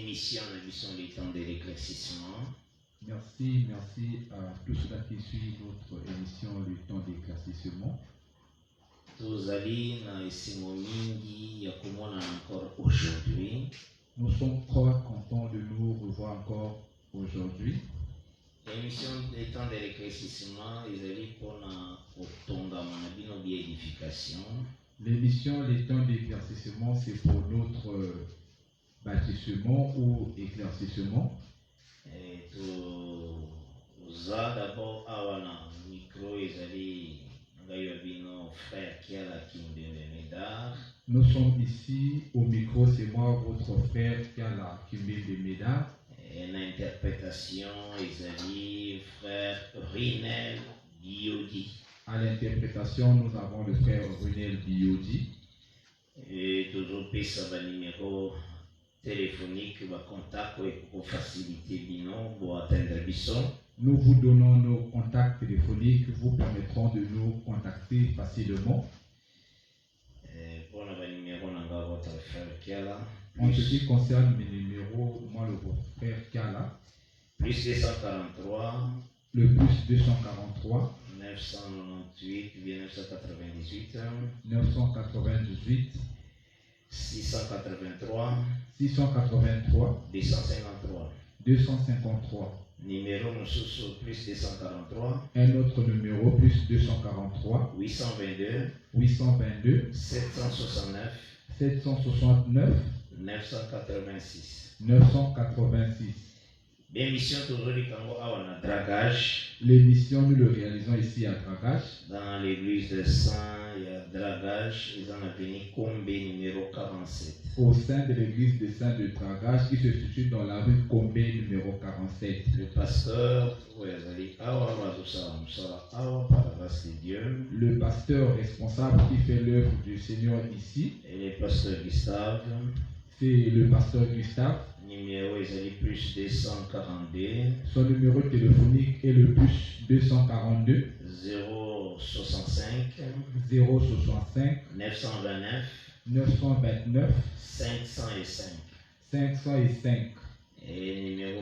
émission, les temps de l'éclaircissement. Merci à tous ceux qui suivent notre émission Le temps d'éclaircissement. Tozali na esimo mingi ya komona encore aujourd'hui. Nous sommes très contents de nous revoir encore aujourd'hui. L'émission des temps de l'éclaircissement ezali pona kotongama na bino bi édification. L'émission Les temps d'éclaircissement, c'est pour notre bâtissement ou éclaircissement. Et toza d'abord awa na micro ezali Gayobino frère Kiala Kimbembe Médard. Nous sommes ici au micro, c'est moi, votre frère Kiala Kimbembe Médard. Et l'interprétation ezali frère Rinel Biodi. À l'interprétation, nous avons le frère Rinel Biodi. Et toujours pesa ba numéro téléphonique ba contact pour faciliter bino pour atteindre bison. Nous vous donnons nos contacts téléphoniques qui vous permettront de nous contacter facilement. Pour le numéro de votre frère Kiala. En ce qui concerne mes numéros, moi le frère Kiala. Plus 243. Le plus 243. 998 998. 998. 683. 683. 253. 253. Numéro plus 243. Un autre numéro plus 243. 822. 822. 769. 769. 986. 986. L'émission toujours à dragage. L'émission, nous le réalisons ici à Dragage. Dans l'église de Saint, il y a dragage. Ils en ont venu Combé numéro 47. Au sein de l'église de Saint de Dragage qui se situe dans la rue Combé numéro 47. Le pasteur, par la grâce de Dieu. Le pasteur responsable qui fait l'œuvre du Seigneur ici. Et le pasteur Gustave. C'est le pasteur Gustave. Numéro est plus 242. Son numéro téléphonique est le plus 242 065 065 929 929 505 505. Et le numéro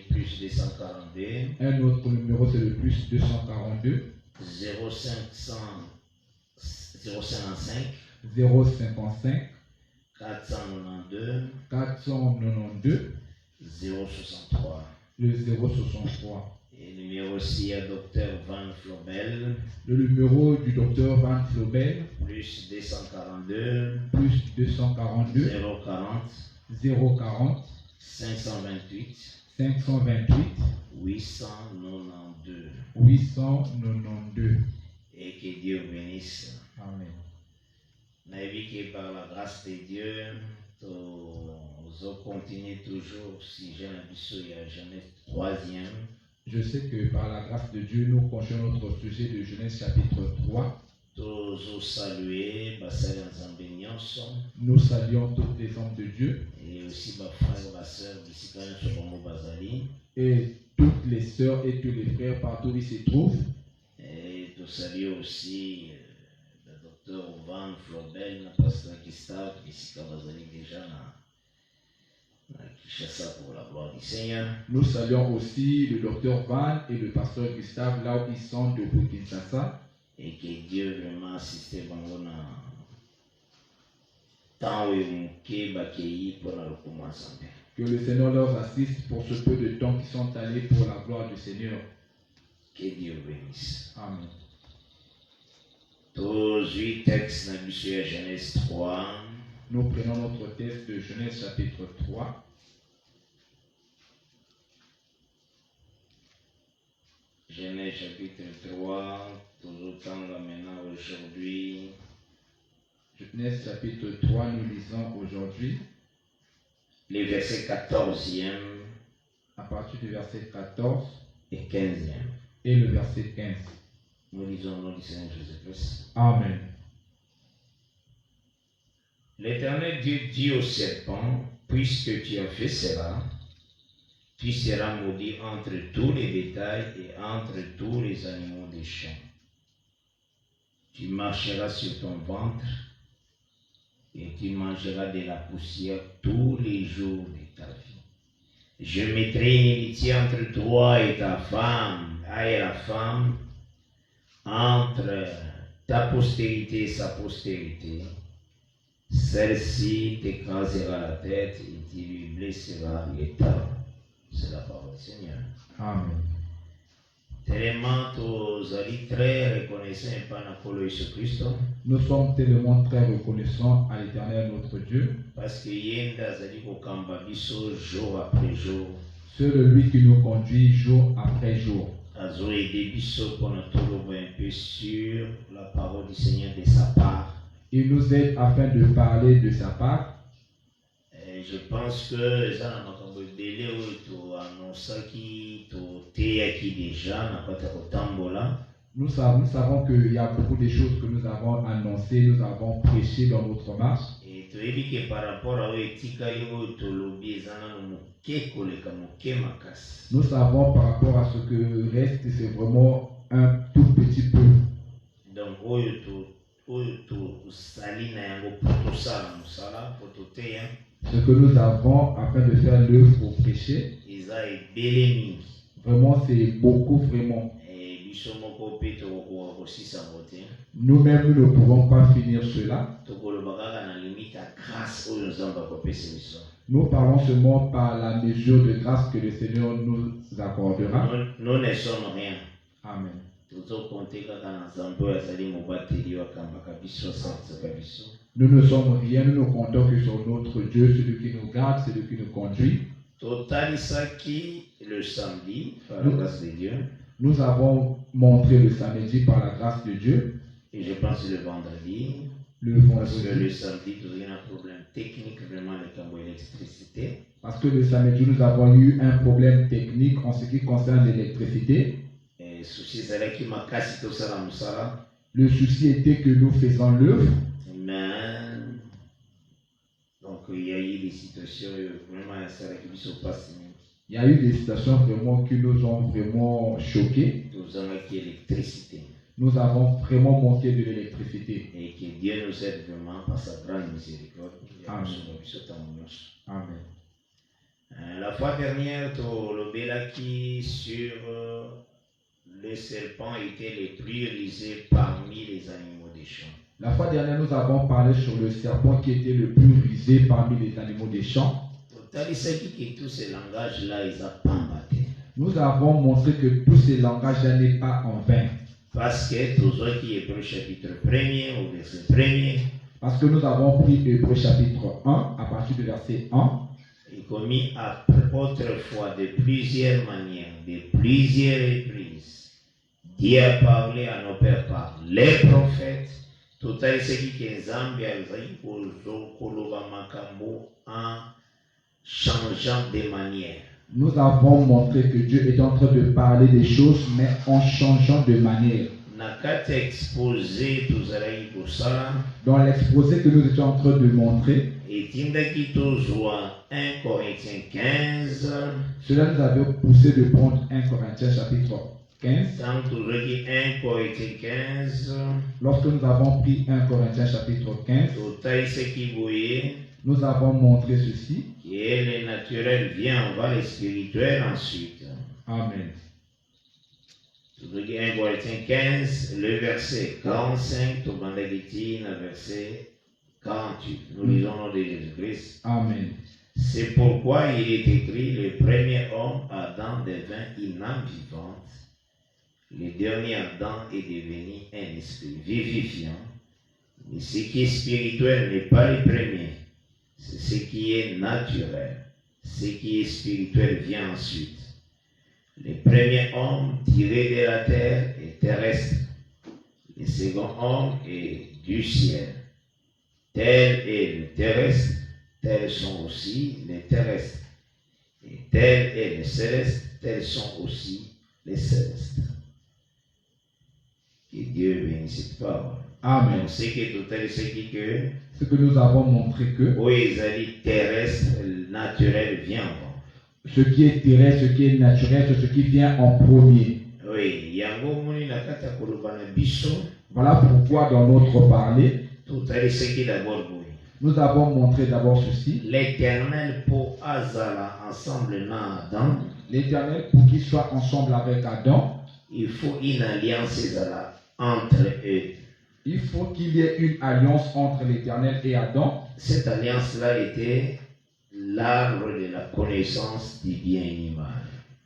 plus 242. Un autre numéro c'est le plus 242 055 055 492 492 063. Le 063. Et le numéro aussi à Dr Van Flobel. Le numéro du docteur Van Flobel. Plus 242. Plus 242. 040. 040. 528. 528. 892. 892. Et que Dieu bénisse. Amen. Que par la grâce de Dieu, nous continuons toujours si j'ai l'ambition et la jeunesse 3e. Je sais que par la grâce de Dieu, nous continuons notre sujet de Genèse chapitre 3. Nous saluons tous les hommes de Dieu. Et aussi ma frère, ma soeur, et toutes les sœurs et tous les frères partout où ils se trouvent. Et nous saluons aussi Dr Van Flobel, pasteur Gustave, qui est déjà pour la gloire du Seigneur. Nous saluons aussi le docteur Van et le pasteur Gustave là où ils sont de Kinshasa. Et que Dieu vraiment assiste Bangona tant pour la recommencer. Que le Seigneur leur assiste pour ce peu de temps qui sont allés pour la gloire du Seigneur. Que Dieu bénisse. Amen. Tous 8 textes dans Genèse 3. Nous prenons notre texte de Genèse chapitre 3. Genèse chapitre 3, toujours temps là maintenant aujourd'hui. Genèse chapitre 3, nous lisons aujourd'hui. Les versets 14e. À partir du verset 14 et 15e. Et le verset 15. Nous lisons au nom du Seigneur Jésus-Christ. Amen. L'Éternel Dieu dit au serpent, puisque tu as fait cela, tu seras maudit entre tous les bétails et entre tous les animaux des champs. Tu marcheras sur ton ventre et tu mangeras de la poussière tous les jours de ta vie. Je mettrai une inimitié entre toi et ta femme, et la femme, entre ta postérité et sa postérité. Celle-ci t'écrasera la tête et tu lui blesseras les talons. C'est la parole du Seigneur. Amen. Tellement tous allez très reconnaissants par la Jésus-Christ. Nous sommes tellement très reconnaissants à l'Éternel notre Dieu. Parce que Yenda Zali Kokamba Biso jour après jour. C'est lui qui nous conduit jour après jour. Azo aidé Biso pour nous trouver un peu sur la parole du Seigneur de sa part. Il nous aide afin de parler de sa part. Et je pense que ça n'a pas délai où tu annonces qui tu es qui déjà n'a pas de tambola. Nous savons qu'il y a beaucoup de choses que nous avons annoncées, nous avons prêché dans notre marche. Et tu as dit que par rapport à Etikali où tu l'obéis, nous savons par rapport à ce que reste, c'est vraiment un tout petit peu. Donc, ce que nous avons afin de faire l'œuvre pour prêcher, vraiment c'est beaucoup vraiment. Nous-mêmes nous ne pouvons pas finir cela. Nous parlons seulement par la mesure de grâce que le Seigneur nous accordera. Nous ne sommes rien. Amen. Nous ne sommes rien, nous ne comptons que sur notre Dieu, celui qui nous garde, celui qui nous conduit. Le samedi, par la grâce de Dieu. Nous avons montré le samedi par la grâce de Dieu. Et je pense le vendredi. Parce que le samedi, il y a un problème technique vraiment avec l'électricité. Parce que le samedi, nous avons eu un problème technique en ce qui concerne l'électricité. Le souci était que nous faisons l'œuvre. Donc il y a eu des situations vraiment qui se passent. Il y a eu des situations vraiment qui nous ont vraiment choqués. Nous avons vraiment manqué de l'électricité. Et que Dieu nous aide vraiment par sa grande miséricorde. Amen. Amen. La fois dernière, le Bélaki sur les serpents étaient les plus risés parmi les animaux des champs. La fois dernière, nous avons parlé sur le serpent qui était le plus risé parmi les animaux des champs. Tous ces langages-là, ils ont pas battu. Nous avons montré que tous ces langages-là n'est pas en vain. Parce que tous ceux qui Hébreux chapitre 1er au verset 1er. Parce que nous avons pris Hébreux chapitre 1 à partir du verset 1. Et commis autrefois de plusieurs manières, de plusieurs reprises. Dieu a parlé à nos pères par les prophètes. Tout ce qui est Zambie en changeant de manière. Nous avons montré que Dieu est en train de parler des choses, mais en changeant de manière. Dans l'exposé que nous étions en train de montrer, cela nous avait poussé de prendre 1 Corinthiens chapitre 15. Lorsque nous avons pris 1 Corinthiens chapitre 15, nous avons montré ceci. Et le naturel vient, on va le spirituel ensuite. Amen. 1 Corinthiens 15, le verset 45, au Bandagitine, verset 48. Nous lisons au nom de Jésus-Christ. Amen. C'est pourquoi il est écrit, le premier homme, Adam, devint une âme vivante. Le dernier Adam est devenu un esprit vivifiant. Mais ce qui est spirituel n'est pas le premier. C'est ce qui est naturel. Ce qui est spirituel vient ensuite. Le premier homme tiré de la terre est terrestre. Le second homme est du ciel. Tel est le terrestre, tels sont aussi les terrestres. Et tel est le céleste, tels sont aussi les célestes. Que Dieu bénisse cette parole. Amen. C'est que tout est ce que nous avons montré que oui, terrestre, naturel vient avant. Ce qui est terrestre, ce qui est naturel, c'est ce qui vient en premier. Oui, voilà pourquoi dans notre parler, tout est ce qui d'abord oui. Nous avons montré d'abord ceci. L'Éternel pour Azala ensemble dans Adam. L'Éternel, pour qu'il soit ensemble avec Adam, Il faut une alliance entre eux. il faut qu'il y ait une alliance entre l'Éternel et Adam. Cette alliance-là était l'arbre de la connaissance du bien et du mal.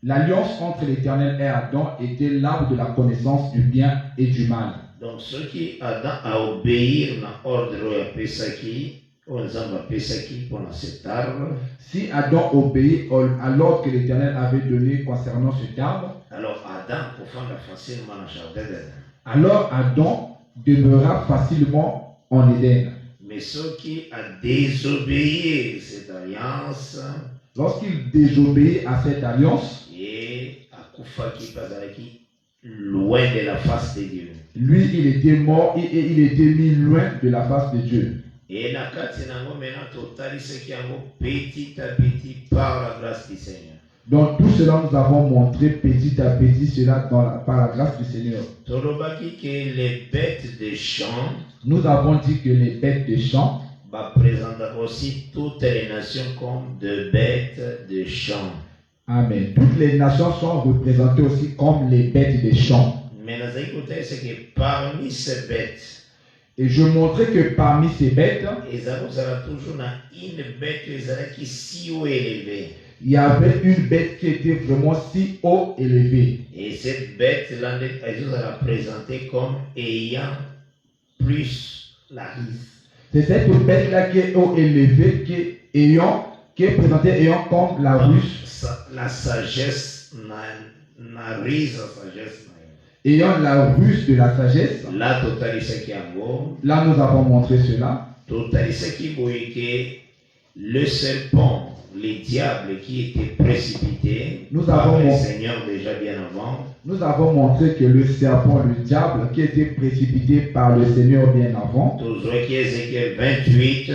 L'alliance entre l'Éternel et Adam était l'arbre de la connaissance du bien et du mal. Donc, ceux qui Adam a obéi à l'ordre de Pesaki, on a Pesaki pendant cet arbre. Si Adam obéit à l'ordre que l'Éternel avait donné concernant cet arbre, alors Adam pour faire facilement dans le jardin d'Éden. Alors Adam demeura facilement en Éden. Mais ceux qui a désobéi cette alliance, lorsqu'il désobéit à cette alliance, et à Koufaki Pazaraki, loin de la face de Dieu. Lui, il était mort et il était mis loin de la face de Dieu. Et maintenant, petit à petit, par la grâce du Seigneur. Donc tout cela, nous avons montré petit à petit cela par la grâce du Seigneur. Torobaki que les bêtes des champs, nous avons dit que les bêtes des champs présentent aussi toutes les nations comme des bêtes de champs. Amen. Toutes les nations sont représentées aussi comme les bêtes des champs. Mais nous avons c'est que parmi ces bêtes, et je montrais que parmi ces bêtes, il y a toujours une bête qui est si haut élevée. Il y avait une bête qui était vraiment si haut élevée. Et cette bête-là, elle a présenté comme ayant plus la rise. C'est cette bête-là qui est haut élevée, qui est présentée ayant comme la ruche. La sagesse, la rise, la sagesse. Ayant la ruse de la sagesse. Là, totalise qui a beau. Là, nous avons montré cela. Totalise qui que le serpent, les diables qui étaient précipités par le Seigneur déjà bien avant. Nous avons montré que le serpent, le diable qui était précipité par le Seigneur bien avant. Toujours qui est Ézéchiel 28.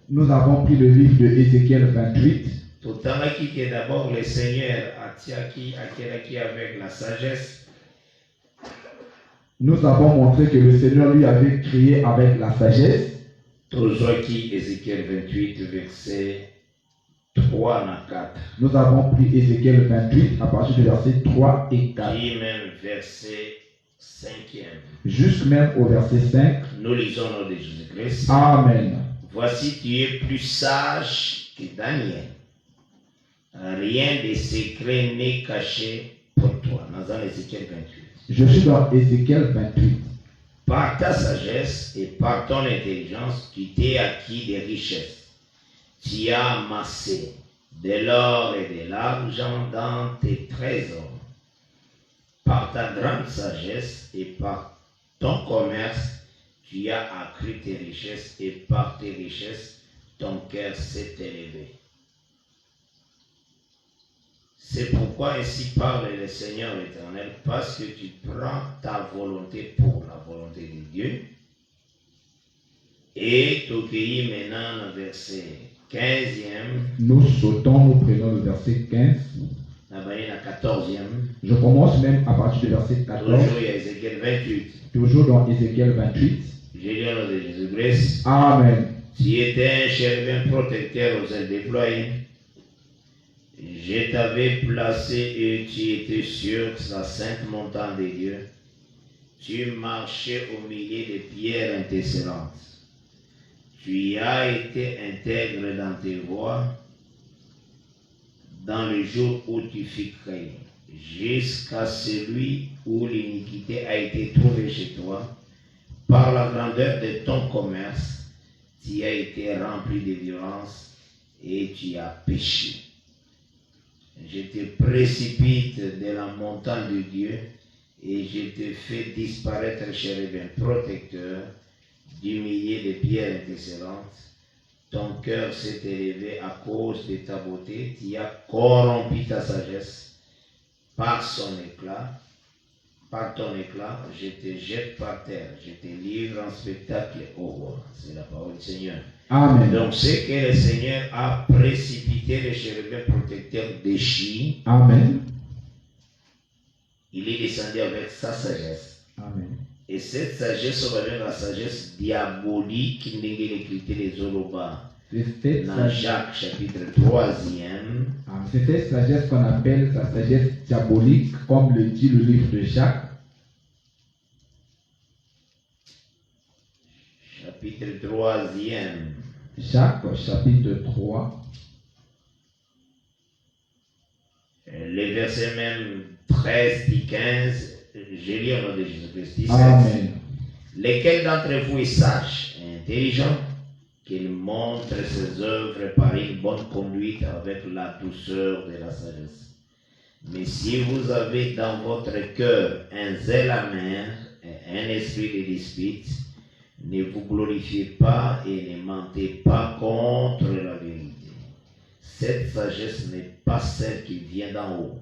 Nous avons pris le livre de Ézéchiel 28. Tout le temps qui est d'abord le Seigneur qui avec la sagesse. Nous avons montré que le Seigneur lui avait créé avec la sagesse. Toujours qui Ézéchiel 28 verset 3 à 4. Nous avons pris Ézéchiel 28 à partir du verset 3 et 4. Et même verset 5e. Jusque même au verset 5. Nous lisons au nom de Jésus-Christ. Amen. Voici, tu es plus sage que Daniel. Rien de secret n'est caché pour toi. Nous allons Ézéchiel 28. Je suis dans Ézéchiel 28. Par ta sagesse et par ton intelligence, tu t'es acquis des richesses. Tu as amassé de l'or et de l'argent dans tes trésors. Par ta grande sagesse et par ton commerce, tu as accru tes richesses et par tes richesses, ton cœur s'est élevé. C'est pourquoi ainsi parle le Seigneur l'Éternel, parce que tu prends ta volonté pour la volonté de Dieu. Et tu cueillis maintenant le verset 15e. Nous sautons, nous prenons le verset 15. La 14e. Je commence même à partir du verset 14. Toujours il y a Ézéchiel 28. Toujours dans Ézéchiel 28. J'ai lu au nom de Jésus-Christ. Amen. Tu étais un chérubin protecteur aux ailes déployées. Je t'avais placé et tu étais sur la sainte montagne de Dieu. Tu marchais au milieu des pierres intercellentes. Tu as été intègre dans tes voies dans le jour où tu fus créé, jusqu'à celui où l'iniquité a été trouvée chez toi. Par la grandeur de ton commerce, tu as été rempli de violence et tu as péché. Je te précipite de la montagne de Dieu et je te fais disparaître, chérubin protecteur, du milieu des pierres intercellentes. Ton cœur s'est élevé à cause de ta beauté, tu as corrompu ta sagesse par son éclat. Par ton éclat, je te jette par terre, je te livre en spectacle au roi. C'est la parole du Seigneur. Amen. Donc, c'est que le Seigneur a précipité les chérubins protecteurs déchis. Amen. Il est descendu avec sa sagesse. Amen. Et cette sagesse, on va dire la sagesse diabolique qui n'est l'écriture des Zoroba. Dans Jacques chapitre 3e. C'est cette sagesse qu'on appelle la sagesse diabolique, comme le dit le livre de Jacques. Chapitre 3e. Jacques, chapitre 3. Les versets même 13 et 15, je lis au nom de Jésus-Christ. Amen. Lesquels d'entre vous est sage et intelligent, qu'il montre ses œuvres par une bonne conduite avec la douceur de la sagesse. Mais si vous avez dans votre cœur un zèle amer et un esprit de dispute, ne vous glorifiez pas et ne mentez pas contre la vérité. Cette sagesse n'est pas celle qui vient d'en haut,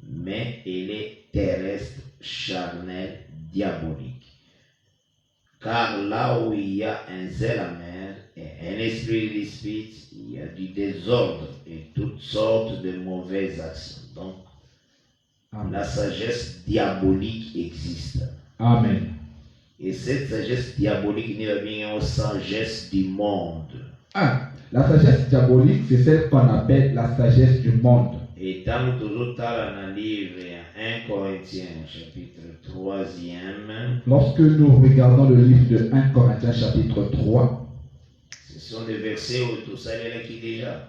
mais elle est terrestre, charnelle, diabolique. Car là où il y a un zèle amer et un esprit de dispute, il y a du désordre et toutes sortes de mauvaises actions. Donc, la sagesse diabolique existe. Amen. Et cette sagesse diabolique n'est pas bien aux sagesse du monde. La sagesse diabolique, c'est celle qu'on appelle la sagesse du monde. Et dans le livre 1 Corinthiens, chapitre 3e, lorsque nous regardons le livre de 1 Corinthiens, chapitre 3, ce sont des versets où tout ça est qui déjà.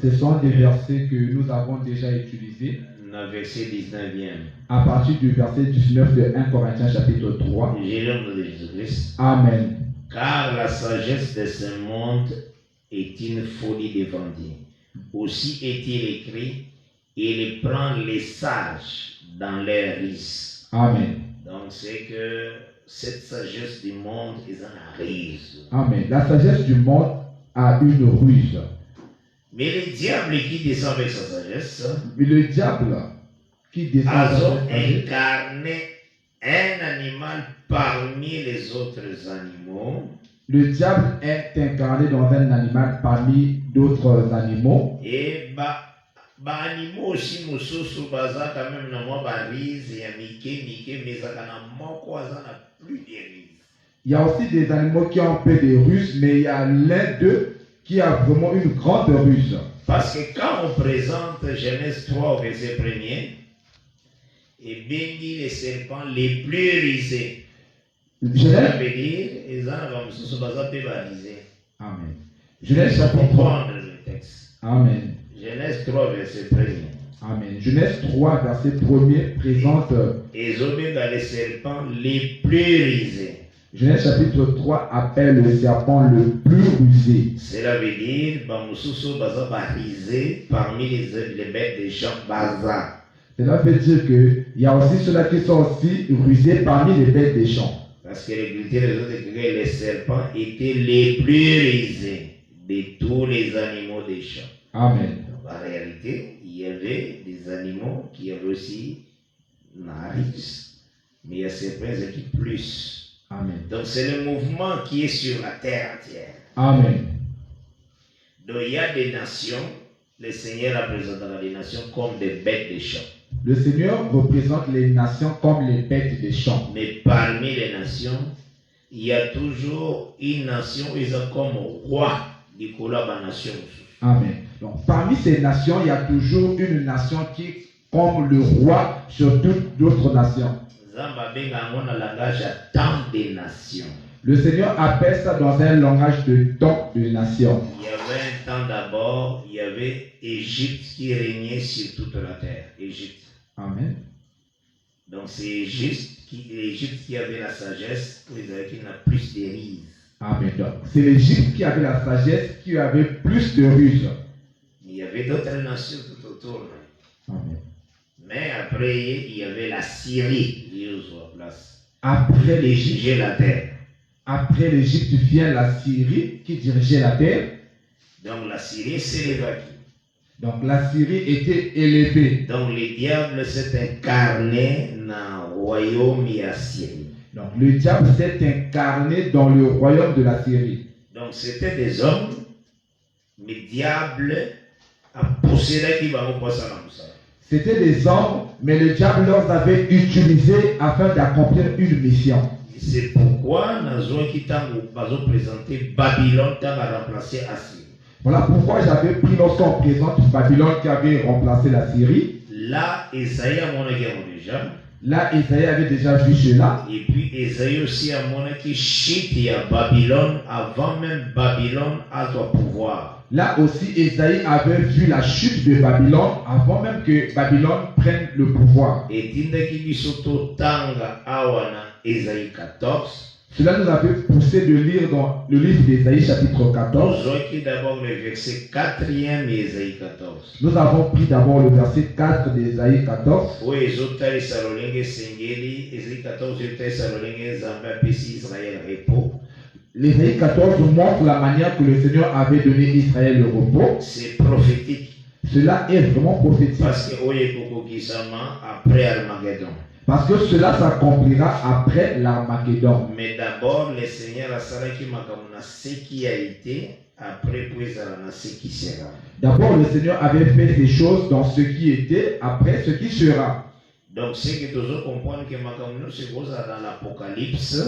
Ce sont des versets que nous avons déjà utilisés. Le verset 19e. À partir du verset 19 de 1 Corinthiens, chapitre 3. J'ai le nom de Jésus-Christ. Amen. Car la sagesse de ce monde est une folie devant Dieu. Aussi est-il écrit, il prend les sages dans leurs rises. Amen. Donc c'est que cette sagesse du monde est en ruse. Amen. La sagesse du monde a une ruse. Mais le diable qui descend avec sa sagesse, le diable qui descend a incarné un animal parmi les autres animaux. Le diable est incarné dans un animal parmi d'autres animaux. Et animaux aussi mususu baza quand même na moi barize ya mike mais ça kana moko azana plus de rises. Il y a aussi des animaux qui ont un peu de ruses, mais il y a l'un d'eux qui a vraiment une grande ruse. Parce que quand on présente Genèse 3 au verset 1er, et bénit les serpents les plus risés. Ça veut dire, ils ont barisé. Amen. Genèse comprendre le texte. Amen. Genèse 3 verset 1er. Amen. Genèse 3 verset 1er présente. Et ils ont les serpents les plus risés. Genèse chapitre 3 appelle le serpent le plus rusé. Cela veut dire parmi les bêtes des champs baza. Cela veut dire qu'il y a aussi ceux-là qui sont aussi rusés parmi les bêtes des champs. Parce que les serpents étaient les plus risés de tous les animaux des champs. Amen. Donc, en réalité, il y avait des animaux qui avaient aussi nariz, mais il y a certains qui plus. Amen. Donc c'est le mouvement qui est sur la terre entière. Amen. Donc il y a des nations, le Seigneur représentera les nations comme des bêtes des champs. Le Seigneur représente les nations comme les bêtes des champs. Mais parmi les nations, il y a toujours une nation, ils ont comme roi du la nation. Amen. Donc parmi ces nations, il y a toujours une nation qui est comme le roi sur toutes d'autres nations. Le Seigneur appelle ça dans un langage de temps de nation. Il y avait un temps d'abord, il y avait Égypte qui régnait sur toute la terre. Égypte. Amen. Donc c'est l'Égypte qui avait la sagesse, qui n'a plus de rises. Amen. Donc c'est l'Égypte qui avait la sagesse, qui avait plus de ruses. Il y avait d'autres nations tout autour. Amen. Mais après, il y avait la Syrie qui est sur la place. Après l'Égypte dirigeait la terre. Après l'Égypte vient la Syrie qui dirigeait la terre. Donc la Syrie s'éleva. Donc la Syrie était élevée. Donc le diable s'est incarné dans le royaume de la Syrie. Donc le diable s'est incarné dans le royaume de la Syrie. Donc c'était des hommes, mais le diable a possédé qui va nous passer dans ça. C'était des hommes, mais le diable leur avait utilisé afin d'accomplir une mission. C'est pourquoi Nazo qui t'a présenté Babylone t'a remplacé Assyrie. Voilà pourquoi j'avais pris lorsqu'on présente Babylone qui avait remplacé la Syrie. Là, Esaïe a mon déjà. Là, Esaïe avait déjà vu cela. Et puis Esaïe aussi a mon qui chute à Babylone avant même Babylone à son pouvoir. Là aussi, Esaïe avait vu la chute de Babylone avant même que Babylone prenne le pouvoir. Et Tindaki Bisoto Tanga Awana Esaïe 14. Cela nous avait poussé de lire dans le livre d'Ésaïe chapitre 14. D'abord le verset 4e Esaïe 14. Nous avons pris d'abord le verset 4 d'Ésaïe 14. Oui, Esaïe 14, Israël repos. L'Ésaïe 14 montre la manière que le Seigneur avait donné Israël le repos. C'est prophétique. Cela est vraiment prophétique. Parce que après Armageddon. Parce que cela s'accomplira après l'Armageddon. Mais d'abord, le Seigneur a salaki makamuna ce qui a été, après puis ce qui sera. D'abord, le Seigneur avait fait des choses dans ce qui était, après ce qui sera. Donc, c'est que tous comprendre que makamuna se pose dans l'Apocalypse.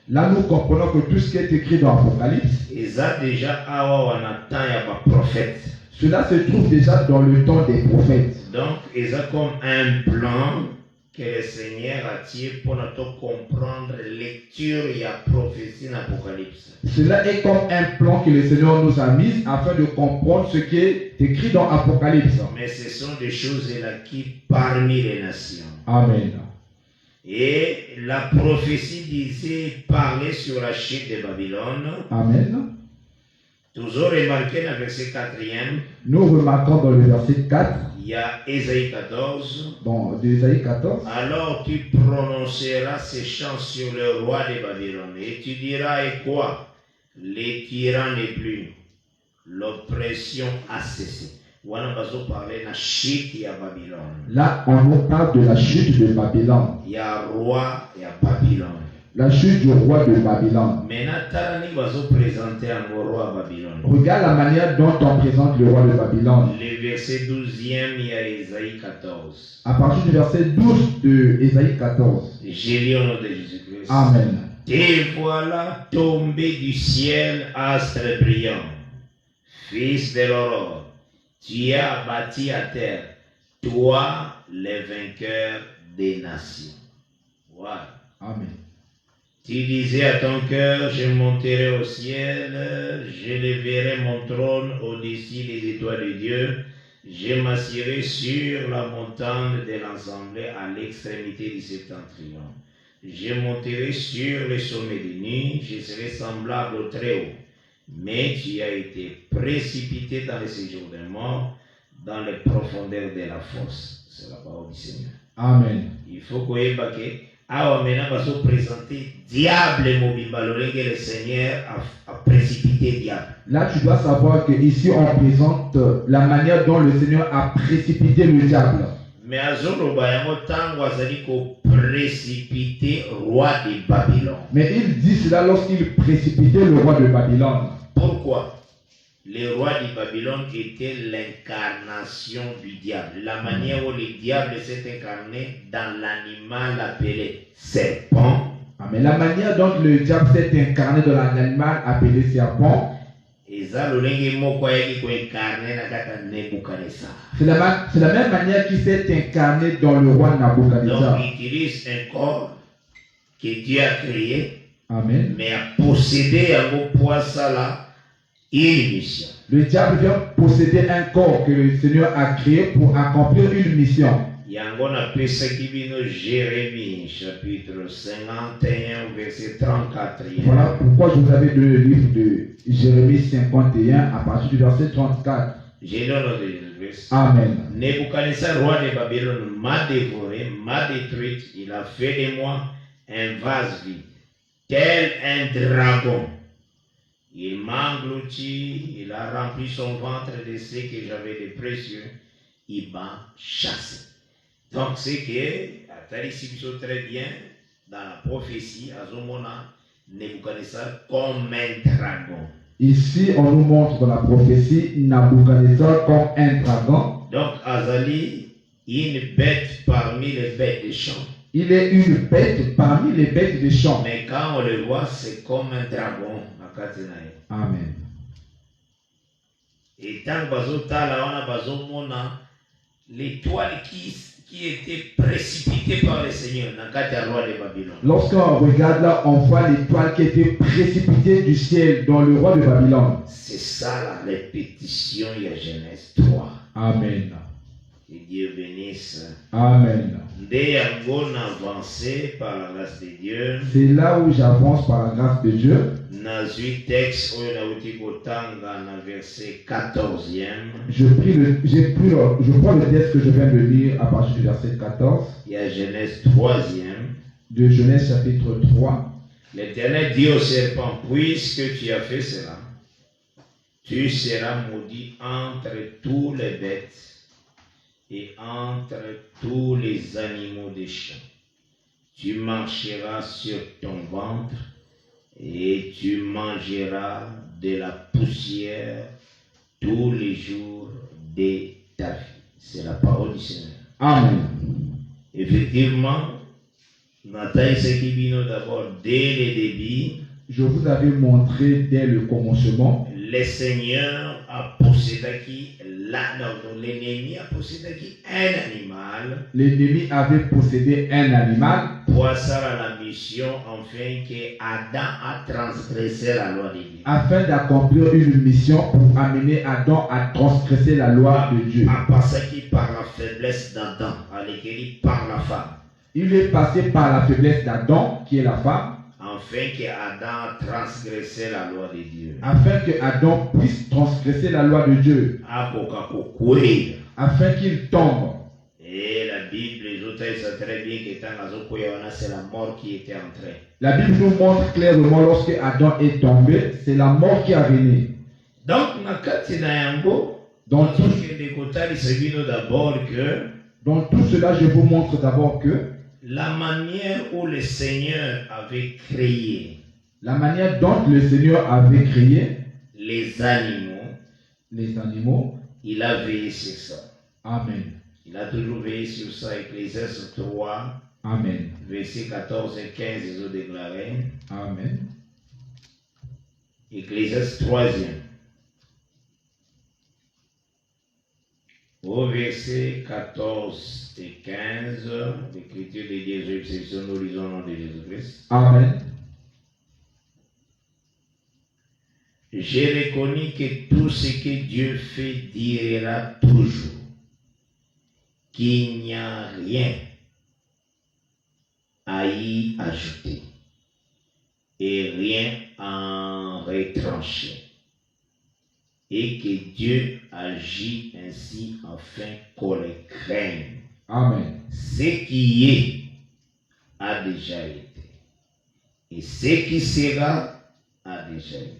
Là, nous comprenons que tout ce qui est écrit dans l'Apocalypse, et ça déjà, on attend y a prophète. Cela se trouve déjà dans le temps des prophètes. Donc, il y a comme un plan que le Seigneur a tiré pour nous comprendre lecture et la prophétie dans l'Apocalypse. Cela est comme un plan que le Seigneur nous a mis afin de comprendre ce qui est écrit dans l'Apocalypse. Mais ce sont des choses là qui parmi les nations. Amen. Et la prophétie disait parler sur la chute de Babylone. Amen. Toujours remarqué dans le verset 4e. Nous remarquons dans le verset 4. Il y a Ésaïe 14. Dans Ésaïe 14. Alors tu prononceras ces chants sur le roi de Babylone. Et tu diras, et quoi? Les tyrans n'est plus. L'oppression a cessé. Là, on nous parle de la chute de Babylone. Il y a roi, il y a Babylone. La chute du roi de Babylone. Regarde la manière dont on présente le roi de Babylone. Le verset 12e, il y a Ésaïe 14. À partir du verset 12 de Ésaïe 14. J'ai lu au nom de Jésus-Christ. Amen. Et voilà tombé du ciel, astre brillant, fils de l'aurore. Tu as bâti à terre, toi, les vainqueurs des nations. Voilà. Amen. Tu disais à ton cœur, je monterai au ciel, je leverai mon trône au-dessus des étoiles de Dieu, je m'assierai sur la montagne de l'Assemblée à l'extrémité du septentrion. Je monterai sur le sommet des nuits, je serai semblable au Très-Haut. Mais tu as été précipité dans les séjours des morts, dans les profondeurs de la fosse. C'est la parole du Seigneur. Amen. Il faut qu'on ait baqué. Ah, maintenant, on va se présenter diable mobile. Le Seigneur a précipité diable. Là, tu dois savoir qu'ici, on présente la manière dont le Seigneur a précipité le diable. Mais à Zorobayango, tant précipité roi de Babylone. Mais il dit cela lorsqu'il précipitait le roi de Babylone. Pourquoi? Le roi de Babylone était l'incarnation du diable. La manière où le diable s'est incarné dans l'animal appelé serpent. Ah, mais la manière dont le diable s'est incarné dans l'animal appelé serpent. C'est la même manière qu'il s'est incarné dans le roi Nabucodonosor. Donc il utilise un corps que Dieu a créé. Amen. Mais à posséder un poids ça là. Une mission. Le diable vient posséder un corps que le Seigneur a créé pour accomplir une mission. Jérémie chapitre 51 verset 34. Voilà pourquoi je vous avais donné le livre de Jérémie 51 à partir du verset 34. Amen. Nebuchadnezzar, roi de Babylone, m'a dévoré, m'a détruit. Il a fait de moi un vase vide, tel un dragon. Il m'a englouti, il a rempli son ventre de ce que j'avais de précieux, il m'a chassé. Donc c'est que, Atari très bien, dans la prophétie, à Zomona, Nebuchadnezzar comme un dragon. Ici, on nous montre dans la prophétie Nabucodonosor comme un dragon. Donc, Azali, une bête parmi les bêtes des champs. Il est une bête parmi les bêtes des champs. Mais quand on le voit, c'est comme un dragon. Amen. Et tant que on a l'étoile qui était précipitée par le Seigneur dans le roi de Babylone. Lorsqu'on regarde là, on voit l'étoile qui était précipitée du ciel dans le roi de Babylone. C'est ça la répétition, il y a Genèse 3. Amen. Que Dieu bénisse. Amen. Dès qu'on avancé par la grâce de Dieu, C'est là où j'avance par la grâce de Dieu. dans le texte où on verset 14e, Je prends le texte que je viens de lire à partir du verset 14 il y a Genèse 3e. de Genèse chapitre 3. L'Éternel dit au serpent, puisque tu as fait cela, tu seras maudit entre tous les bêtes et entre tous les animaux des champs. Tu marcheras sur ton ventre et tu mangeras de la poussière tous les jours de ta vie. C'est la parole du Seigneur. Amen. Effectivement, Nathalie Sekibino d'abord, dès le début, Je vous avais montré dès le commencement, le Seigneur a possédé l'ennemi a possédé un animal l'ennemi avait possédé un animal pour ça la mission afin que Adam a transgressé la loi de Dieu. afin d'accomplir une mission pour amener Adam à transgresser la loi de Dieu. À passer qui par la faiblesse d'Adam, à l'écrit par la femme. Il est passé par la faiblesse d'Adam, qui est la femme, Afin que Adam transgressé la loi de Dieu. afin que Adam puisse transgresser la loi de Dieu, afin qu'il tombe. Et la Bible, les autres, ils savent très bien que c'est la mort qui était entrée. La Bible nous montre clairement lorsque Adam est tombé, c'est la mort qui a venu. Donc, Dans tout, d'abord que dans tout cela, je vous montre d'abord que la manière où le Seigneur avait créé la manière dont le Seigneur avait créé les animaux, il a veillé sur ça. Amen. Il a toujours veillé sur ça. Ecclésiaste 3, Amen. versets 14 et 15, ils ont déclaré. Amen. Ecclésiaste 3e. Au verset 14 et 15, l'écriture de Dieu, exception, nous lisons au nom de Jésus-Christ. Amen. J'ai reconnu que tout ce que Dieu fait durera toujours, qu'il n'y a rien à y ajouter et rien à en retrancher, et que Dieu agit ainsi afin qu'on le craigne. Amen. Ce qui est a déjà été, et ce qui sera a déjà été.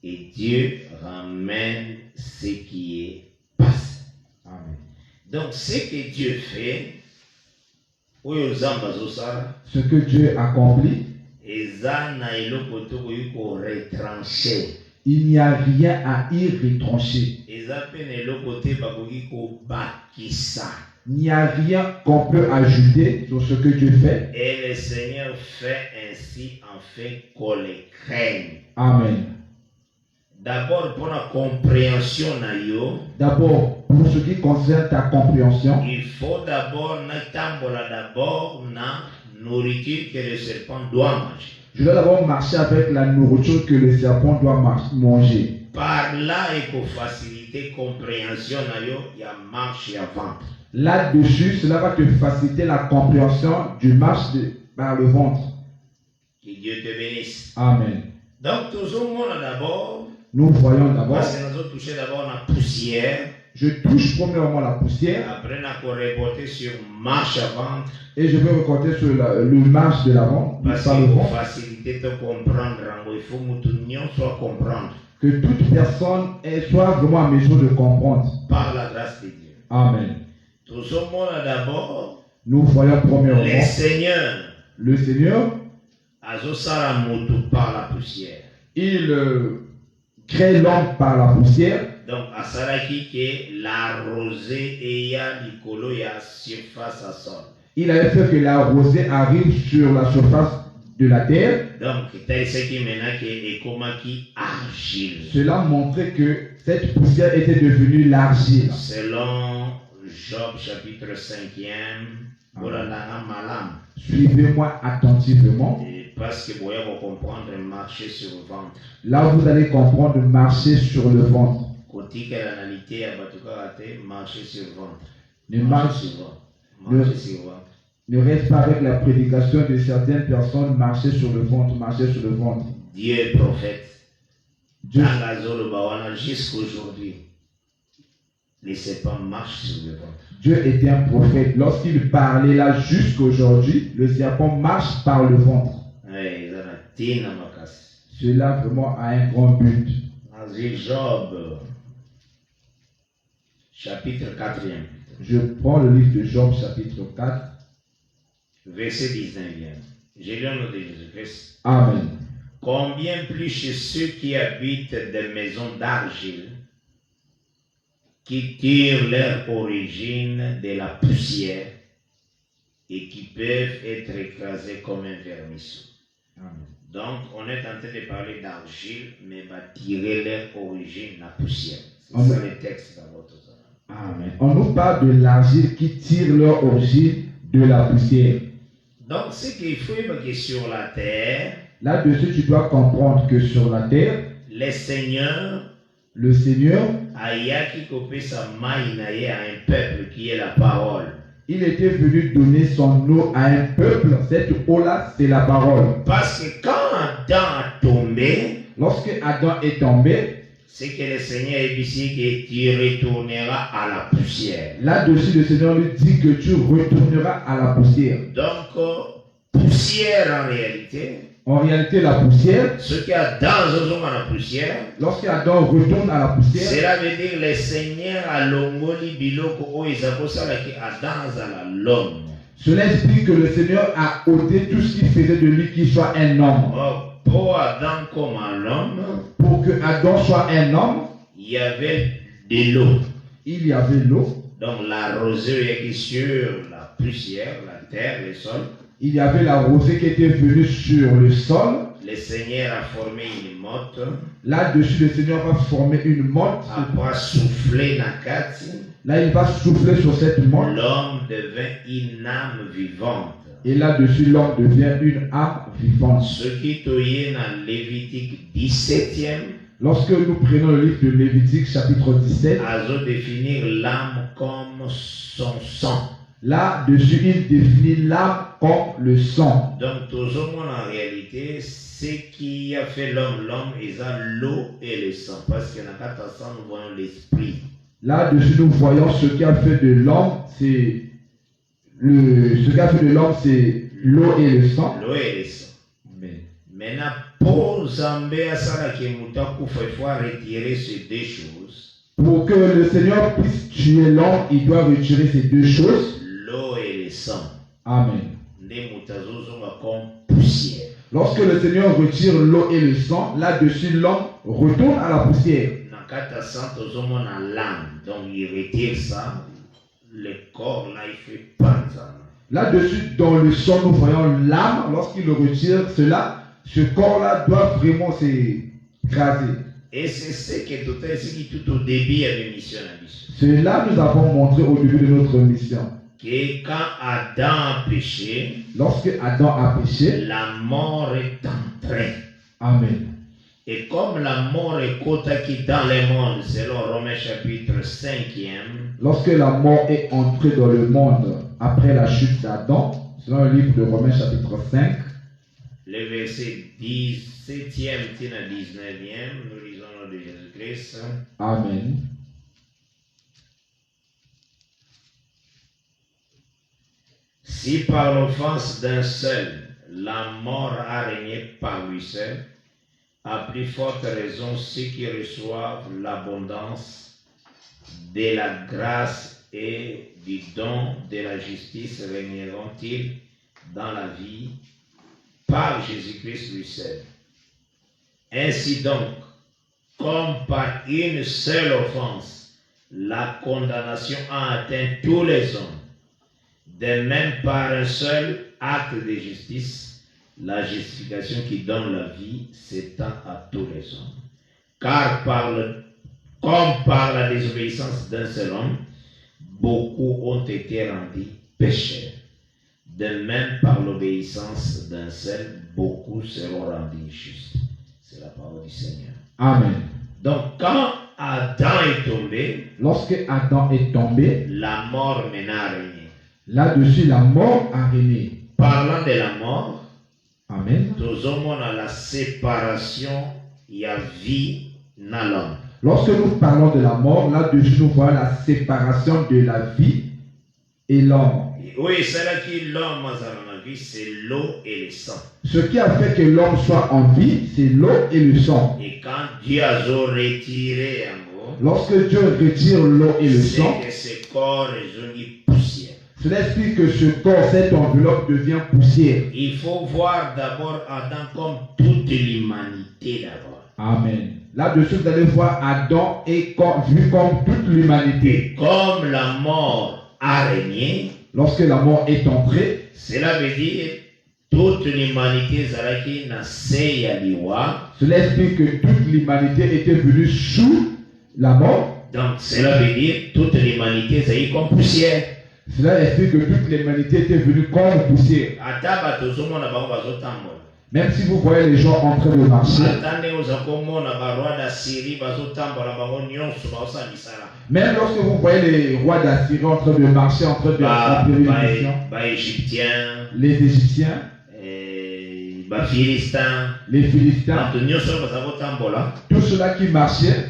Et Dieu ramène ce qui est passé. Amen. Donc, ce que Dieu fait, Ce que Dieu accomplit, il n'y a rien à y retrancher. Il n'y a rien qu'on peut ajouter sur ce que Dieu fait. Et le Seigneur fait ainsi afin qu'on le craigne. Amen. D'abord, pour la compréhension, D'abord, pour ce qui concerne ta compréhension, il faut d'abord na nourriture que le serpent doit manger. je dois d'abord marcher avec la nourriture que le serpent doit manger. Par là, il faut faciliter la compréhension, il y a marche et ventre. Là-dessus, cela va te faciliter la compréhension du marche par le ventre. Que Dieu te bénisse. Amen. Donc, toujours moi d'abord, Nous voyons d'abord, parce que nous avons touché d'abord la poussière. je touche premièrement la poussière Après, nous avons reporté sur marche à ventre. et je vais recorder sur le marche de l'avant, Parce par qu'il le faut ventre, faciliter de comprendre. Il faut que tout le monde soit comprendre. que toute personne soit vraiment à mesure de comprendre. Par la grâce de Dieu. Amen. Toujours moi d'abord, Nous voyons premièrement le Seigneur le Seigneur, azosala moto par la poussière. il crée l'homme par la poussière. Donc, asalaki que la rosée et ya likolo ya surface à sol. Il avait fait que la rosée arrive sur la surface de la terre. Donc, tel ce qui maintenant est comme qui argile. Cela montrait que cette poussière était devenue l'argile. Selon Job chapitre 5e, voilà malam. Suivez-moi attentivement. Et parce que vous pouvez comprendre marcher sur le ventre. Là, vous allez comprendre marcher sur le ventre. Côté que l'analité a battu marcher sur le ventre. Ne Marcher sur le ventre. Ne reste pas avec la prédication de certaines personnes, marcher sur le ventre, marcher sur le ventre. Dieu est prophète. Dieu, Jusqu'aujourd'hui, les serpents marchent sur le ventre. Dieu était un prophète. Lorsqu'il parlait là jusqu'aujourd'hui, le serpent marche par le ventre. Cela vraiment a un grand but. Dans Job, chapitre 4e. Je prends le livre de Job, chapitre 4. Verset 19. J'ai lu au nom de Jésus-Christ. Amen. Combien plus chez ceux qui habitent des maisons d'argile, qui tirent leur origine de la poussière et qui peuvent être écrasés comme un vermisseau. Amen. Donc, on est en train de parler d'argile, mais va tirer leur origine de la poussière. C'est Amen. ça le texte dans votre zone. Amen. On nous parle de l'argile qui tire leur origine de la poussière. Donc, ce qu'il faut, c'est que sur la terre, Là-dessus, tu dois comprendre que sur la terre, le Seigneur le Seigneur, a qui copie sa main à un peuple qui est la parole. il était venu donner son eau à un peuple. Cette eau-là, c'est la parole. Parce que quand Adam a tombé, Lorsque Adam est tombé, c'est que le Seigneur est ici que tu retourneras à la poussière. là-dessus, le Seigneur lui dit que tu retourneras à la poussière. Donc, poussière en réalité, En réalité, la poussière, ce qu'il y a dans la poussière, lorsqu'Adam retourne à la poussière, cela veut dire le Seigneur a l'ongoli biloko o izakosala ki Adam à l'homme. cela explique que le Seigneur a ôté tout ce qui faisait de lui qu'il soit un homme. Pour Adam comme l'homme, Pour que Adam soit un homme, il y avait de l'eau. il y avait l'eau, Donc la rosée est sur la poussière, la terre, le sol. il y avait la rosée qui était venue sur le sol. Le Seigneur a formé une motte, Là-dessus, le Seigneur va former une motte. après souffler dans la carte, Là, il va souffler sur cette motte. l'homme devint une âme vivante. Et là-dessus, l'homme devient une âme vivante. Ce qui est dans Lévitique 17e, Lorsque nous prenons le livre de Lévitique, chapitre 17, a définir l'âme comme son sang. là-dessus, il définit l'âme comme le sang. Donc, tout le monde en réalité, ce qui a fait l'homme, il a l'eau et le sang. Parce que dans le sang, nous voyons l'esprit. Là-dessus, nous voyons ce qui a fait de l'homme, c'est l'eau et le sang. L'eau et le sang. Amen. Maintenant, pour Zambé à Saraki Moutakouf, il faut retirer ces deux choses. Pour que le Seigneur puisse tuer l'homme, il doit retirer ces deux choses. L'eau et le sang. Amen. Les moutazos comme poussière. Lorsque le Seigneur retire l'eau et le sang, là-dessus, l'homme retourne à la poussière. Dans quatre sang, tout le monde a l'âme. Donc, il retire ça. Le corps, là, il fait pas ça. Là-dessus, dans le sang, nous voyons l'âme. Lorsqu'il le retire, ce corps-là doit vraiment s'écraser. Et c'est ce qui tout au début avait mission à mission. Cela nous avons montré au début de notre mission. Que quand Adam a péché, Lorsque Adam a péché, la mort est entrée. Amen. Et comme la mort est qui dans le monde, selon Romains chapitre 5e, Lorsque la mort est entrée dans le monde après la chute d'Adam, selon le livre de Romains chapitre 5, le verset 17e, 19e, nous lisons le nom de Jésus-Christ. Amen. Si par l'offense d'un seul, la mort a régné par lui seul, à plus forte raison ceux qui reçoivent l'abondance de la grâce et du don de la justice régneront-ils dans la vie par Jésus-Christ lui seul. Ainsi donc, comme par une seule offense, la condamnation a atteint tous les hommes, De même, par un seul acte de justice, la justification qui donne la vie s'étend à tous les hommes. Car comme par la désobéissance d'un seul homme, beaucoup ont été rendus pécheurs. De même, par l'obéissance d'un seul, beaucoup seront rendus justes. C'est la parole du Seigneur. Amen. Donc, quand Adam est tombé, Lorsque Adam est tombé, la mort maintenant a régné. là-dessus, la mort a régné. Parlant de la mort, Amen. nous avons la séparation, il y a vie dans l'homme. Lorsque nous parlons de la mort, là-dessus, nous voyons la séparation de la vie et l'homme. Oui, c'est là que l'homme dans la vie, c'est l'eau et le sang. Ce qui a fait que l'homme soit en vie, c'est l'eau et le sang. Et quand Dieu a retiré en gros, Lorsque Dieu retire l'eau et le sang, c'est que ce corps est une poussière. cela explique que ce corps, cette enveloppe devient poussière. Il faut voir d'abord Adam comme toute l'humanité d'abord. Amen. Là-dessus, vous allez voir Adam est vu comme toute l'humanité. Et comme la mort a régné, Lorsque la mort est entrée, cela veut dire toute l'humanité Zaraki na Seyaliwa. cela explique que toute l'humanité était venue sous la mort. Donc cela veut dire toute l'humanité c'est comme poussière. Cela explique que toute l'humanité était venue comme poussière. Ataba tozomo na bango bazotambola. Même si vous voyez les gens en train de marcher, Atane ozakomo na barwa da Syrie bazotambola bango nyonso baosalisala. même lorsque vous voyez les rois d'Assyrie en train de marcher, en train de remplir une mission, Égyptiens, les Égyptiens, Philistins, les Philistins, tous ceux-là qui marchaient,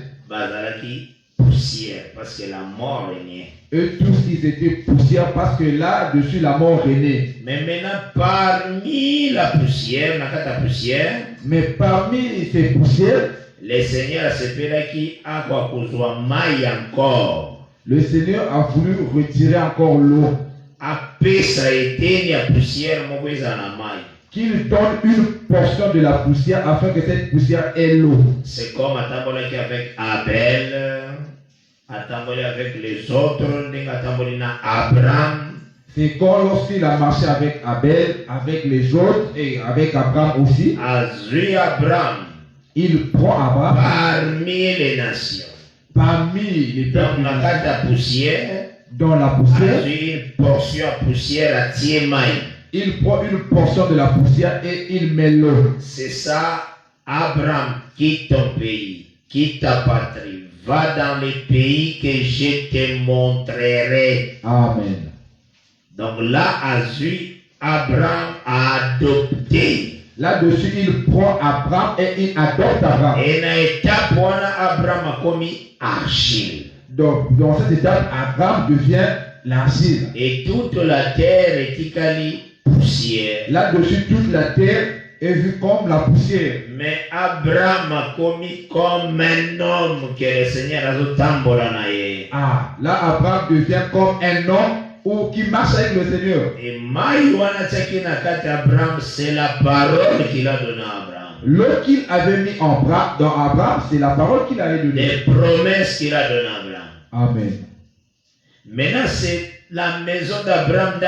poussière parce que la mort est née. eux tous ils étaient poussière parce que là-dessus la mort est née. Mais maintenant, parmi la poussière, Mais parmi ces poussières, le Seigneur s'est fait qui a quoi maille encore. le Seigneur a voulu retirer encore l'eau. Après ça a été la poussière, Qu'il donne une portion de la poussière afin que cette poussière ait l'eau. C'est comme Atambolaki avec Abel, Atambolaki avec les autres, Atambolaki Abraham. C'est comme lorsqu'il a marché avec Abel, avec les autres et avec Abraham aussi. Azui Abraham. Il prend Abraham Parmi les nations. parmi les peuples Dans la poussière. dans la poussière. Une portion de poussière à Tiemaï. Il prend une portion de la poussière et il met l'eau. C'est ça, Abraham, quitte ton pays, quitte ta patrie, va dans les pays que je te montrerai. Amen. Donc là, Abraham a adopté. Là-dessus, il prend Abraham et il adopte Abraham. Et dans l'étape où Abraham a commis argile. Donc, dans cette étape, Abraham devient l'argile. Et toute la terre est icali poussière. Là-dessus, toute la terre est vue comme la poussière. Mais Abraham a commis comme un homme que le Seigneur a dit. Ah, là, Abraham devient comme un homme ou qui marche avec le Seigneur. Et Abraham, c'est la parole qu'il a donnée à Abraham. L'eau qu'il avait mis en bras dans Abraham, c'est la parole qu'il avait donnée. Les promesses qu'il a données à Abraham. Amen. Maintenant, c'est la maison d'Abraham,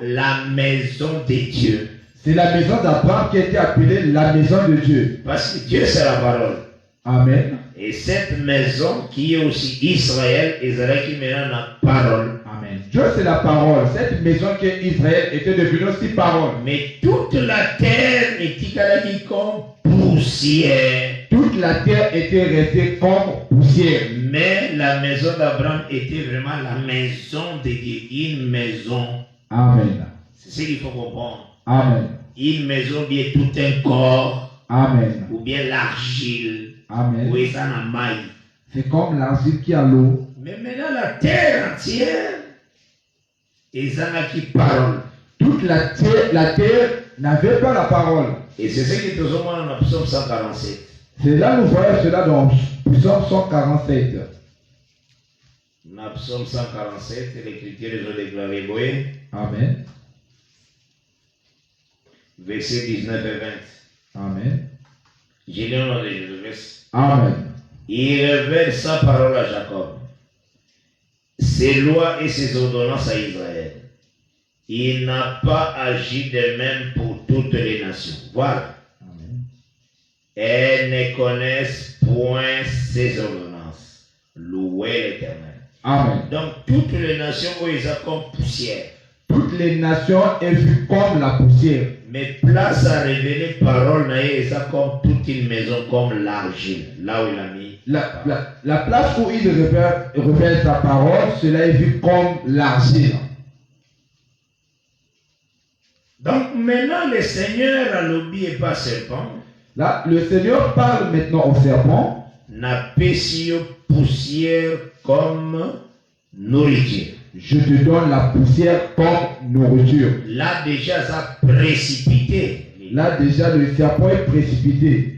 la maison de Dieu. C'est la maison d'Abraham qui a été appelée la maison de Dieu. Parce que Dieu, c'est la parole. Amen. Et cette maison qui est aussi Israël, Israël qui maintenant la parole. Amen. Dieu, c'est la parole. Cette maison qui est Israël était devenue aussi parole. Mais toute la terre était comme poussière. Toute la terre était restée comme poussière. Mais la maison d'Abraham était vraiment la maison de Dieu. Une maison. Amen. C'est ce qu'il faut comprendre. Amen. Une maison bien tout un corps. Amen. Ou bien l'argile. Amen. Ou ça n'a maille. C'est comme l'argile qui a l'eau. Mais maintenant la terre entière, ils en ont qui parole. Toute la terre n'avait pas la parole. Et c'est ce qui est toujours dans le psaume 147. C'est là nous voyons cela dans Psaume 147. Dans le psaume 147, l'Écriture les a déclaré boé. Amen. Versets 19 et 20. Amen. J'ai lu dans les Jésus. Amen. Il révèle sa parole à Jacob, ses lois et ses ordonnances à Israël. Il n'a pas agi de même pour toutes les nations. Voilà. Amen. Elles ne connaissent point ses ordonnances. Louez l'Éternel. Amen. Donc, toutes les nations ont ils ont comme poussière. Toutes les nations est vue comme la poussière. Mais place à révéler parole, ils ont comme toute une maison, comme l'argile. Là où il a mis. La place où il révèle sa parole, cela est vu comme l'argile. Donc maintenant, le Seigneur a l'oublié pas serpent. Là, le Seigneur parle maintenant au serpent. N'a pas poussière comme nourriture. Je te donne la poussière comme nourriture. Là déjà, ça a précipité. Là déjà, le serpent est précipité.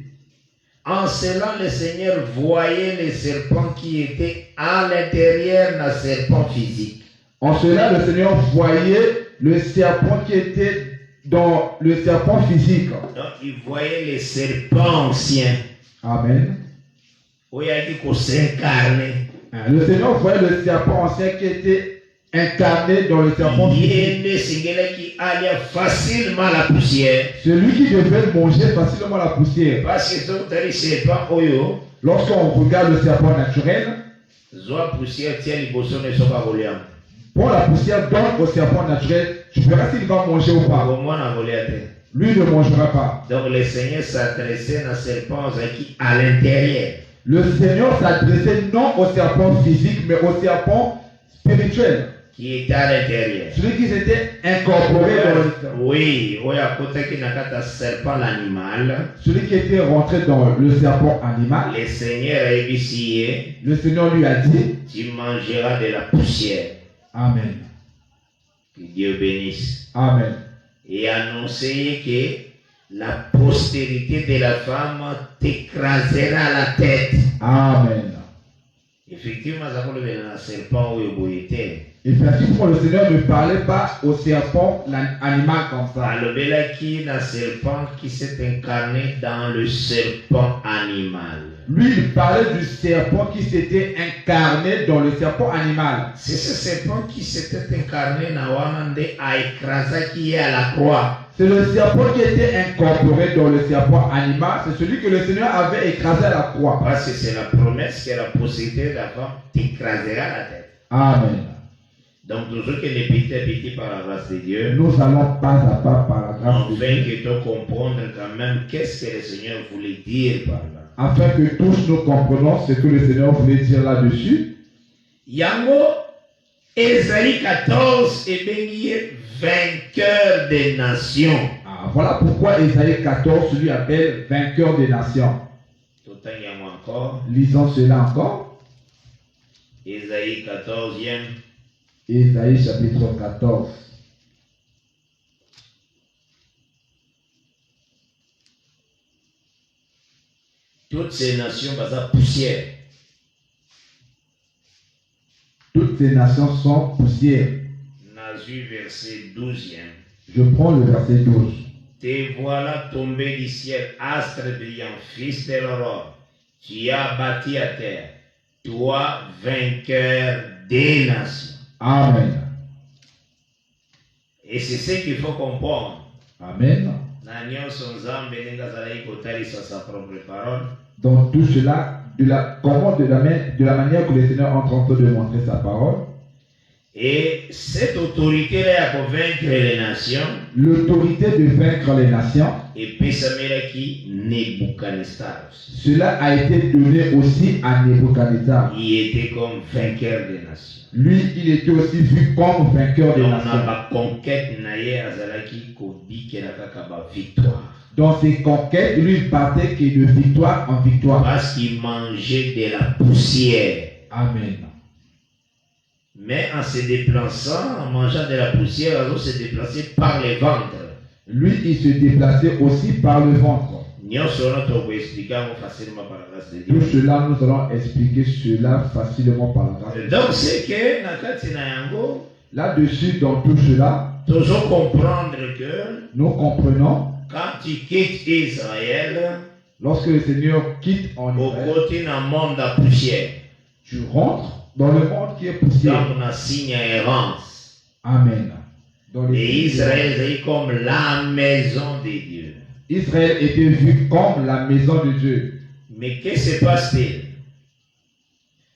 En cela, le Seigneur voyait les serpents qui étaient à l'intérieur d'un serpent physique. En cela, le Seigneur voyait le serpent qui était dans le serpent physique. Donc, il voyait les serpents anciens. Amen. Où il a dit qu'on s'incarnait. Le Seigneur voyait le serpent ancien qui était incarné dans le serpent physique. Qui allait facilement la poussière. Celui qui devait manger facilement la poussière. Parce que donc, les serpents, oyo. Lorsqu'on regarde le serpent naturel, Zoa poussière tient les bossons ne sont pas volés. pour la poussière donne au serpent naturel, tu verras s'il va manger ou pas. Au moins, on a volé à terre. Lui ne mangera pas. Donc le Seigneur s'adressait à un serpent qui à l'intérieur. Le Seigneur s'adressait non au serpent physique, mais au serpent spirituel. Qui était à l'intérieur. Celui qui s'était incorporé dans le serpent. Oui, oui, à côté qui n'a qu'à serpent l'animal. Celui qui était rentré dans le serpent animal. Le Seigneur a ébissé. Le Seigneur lui a dit, tu mangeras de la poussière. Amen. Que Dieu bénisse. Amen. Et annoncer que la postérité de la femme t'écrasera la tête. Amen. Effectivement, ça peut le serpent où il était. Effectivement, le Seigneur ne parlait pas au serpent animal comme ça. Alors, qui est un serpent qui s'est incarné dans le serpent animal. Lui, il parlait du serpent qui s'était incarné dans le serpent animal. C'est ce serpent qui s'était incarné dans Wamande à écraser qui est à la croix. C'est le serpent qui était incorporé dans le serpent animal. C'est celui que le Seigneur avait écrasé à la croix. Parce que c'est la promesse que la postérité de la femme t'écrasera la tête. Amen. Donc, toujours que les petits par la grâce de Dieu, nous allons pas à pas par la grâce de afin Dieu. que tu comprendre quand même qu'est-ce que le Seigneur voulait dire par là. Afin que tous nous comprenions ce que le Seigneur voulait dire là-dessus. Yango, Ésaïe 14 est béni vainqueur des nations. Voilà pourquoi Ésaïe 14 lui appelle vainqueur des nations. Tout le temps, Yango encore. Lisons cela encore. Ésaïe 14e. Ésaïe chapitre 14. Toutes ces nations basent poussière. Toutes ces nations sont poussière. Nazu verset 12e. Je prends le verset 12. Te voilà tombé du ciel, astre brillant, fils de l'aurore. Tu as bâti à terre, toi vainqueur des nations. Amen. Et c'est ce qu'il faut comprendre. Amen. Sa propre parole. Dans tout cela, de la manière que le Seigneur est en train de montrer sa parole. Et cette autorité-là pour vaincre les nations. L'autorité de vaincre les nations. Et puis ça met qui Nebuchadnezzar. Cela a été donné aussi à Nebuchadnezzar. Il était comme vainqueur des nations. Lui, il était aussi vu comme vainqueur des nations. nations. Dans ses conquêtes, lui, il partait de victoire en victoire. Parce qu'il mangeait de la poussière. Amen. Mais en se déplaçant, en mangeant de la poussière, il se déplaçait par le ventre. Lui, il se déplaçait aussi par le ventre. Tout cela, nous allons expliquer cela facilement par la grâce. Donc, c'est que, là-dessus, dans tout cela, toujours comprendre que nous comprenons quand tu quittes Israël, lorsque le Seigneur quitte en Israël, au côté d'un monde de poussière, tu rentres dans le monde qui est poussière. Dans un signe errance. Amen. Dans les Et signes Israël est comme la maison de Dieu. Israël était vu comme la maison de Dieu. Mais qu'est-ce qui se passe-t-il?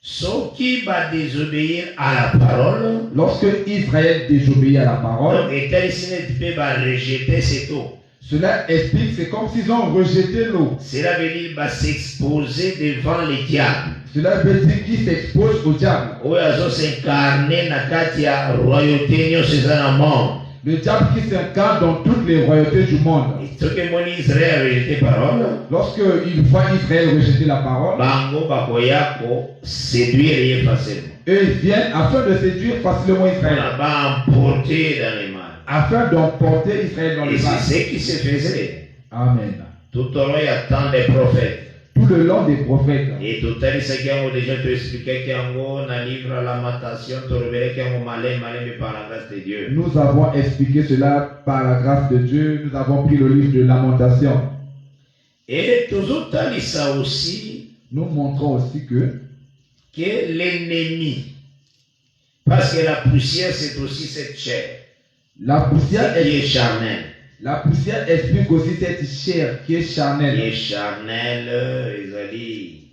Ceux qui va désobéir à la parole, Lorsque Israël désobéit à la parole, donc État-Unis va rejeter cette eau. cela explique, c'est comme s'ils ont rejeté l'eau. Cela veut dire va s'exposer devant les diables. Cela veut dire qu'ils s'exposent au diable. Oui, ils s'incarner dans la royauté, c'est un monde. Le diable qui s'incarne dans toutes les royautés du monde. Et ce que mon Israël a rejeté parole, Lorsqu'il voit Israël rejeter la parole, bango bakoyako séduire facilement. eux ils viennent afin de séduire facilement On Israël, a pas emporté dans les mains. afin d'emporter Israël dans Et le mal. c'est ce qui se faisait. Amen. Tout au long, il y a tant de prophètes. Tout le long des prophètes. Et tout à l'heure, c'est qu'il y a déjà expliqué qu'il y a un livre à Lamentation, tu reverras qu'il y a un malin, mais par la grâce de Dieu. Nous avons expliqué cela par la grâce de Dieu. Nous avons pris le livre de Lamentation. Et toujours, ça aussi, Nous montrons aussi que l'ennemi, parce que la poussière, c'est aussi cette chair, la poussière, qui est charnelle. la poussière explique aussi cette chair qui est Qui charnelle. est charnelle, ils ont dit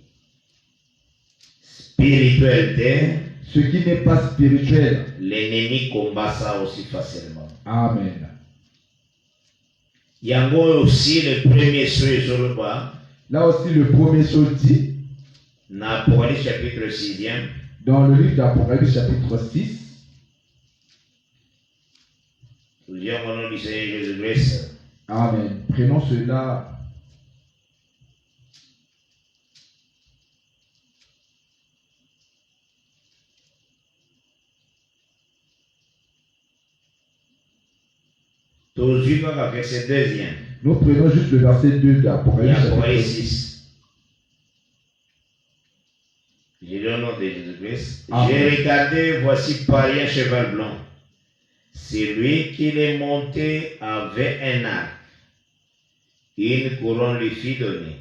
spiritualité. Ce qui n'est pas spirituel. L'ennemi combat ça aussi facilement. Amen. Il y a aussi le premier souhait sur le bas. Là aussi, le premier saut dit, Dans Apocalypse chapitre 6e, dans le livre d'Apocalypse chapitre 6, Souviens au nom du Seigneur Jésus-Christ. Amen. Prenons cela. Toujours dans le verset 2e. Nous prenons juste le verset 2 Il y d'Apocalypse a chapitre Apocalypse 6. 6. J'ai lu au nom de Jésus-Christ. Amen. J'ai regardé, voici pareil un cheval blanc. Celui qui l'est monté avait un arc. Une couronne lui fut donnée.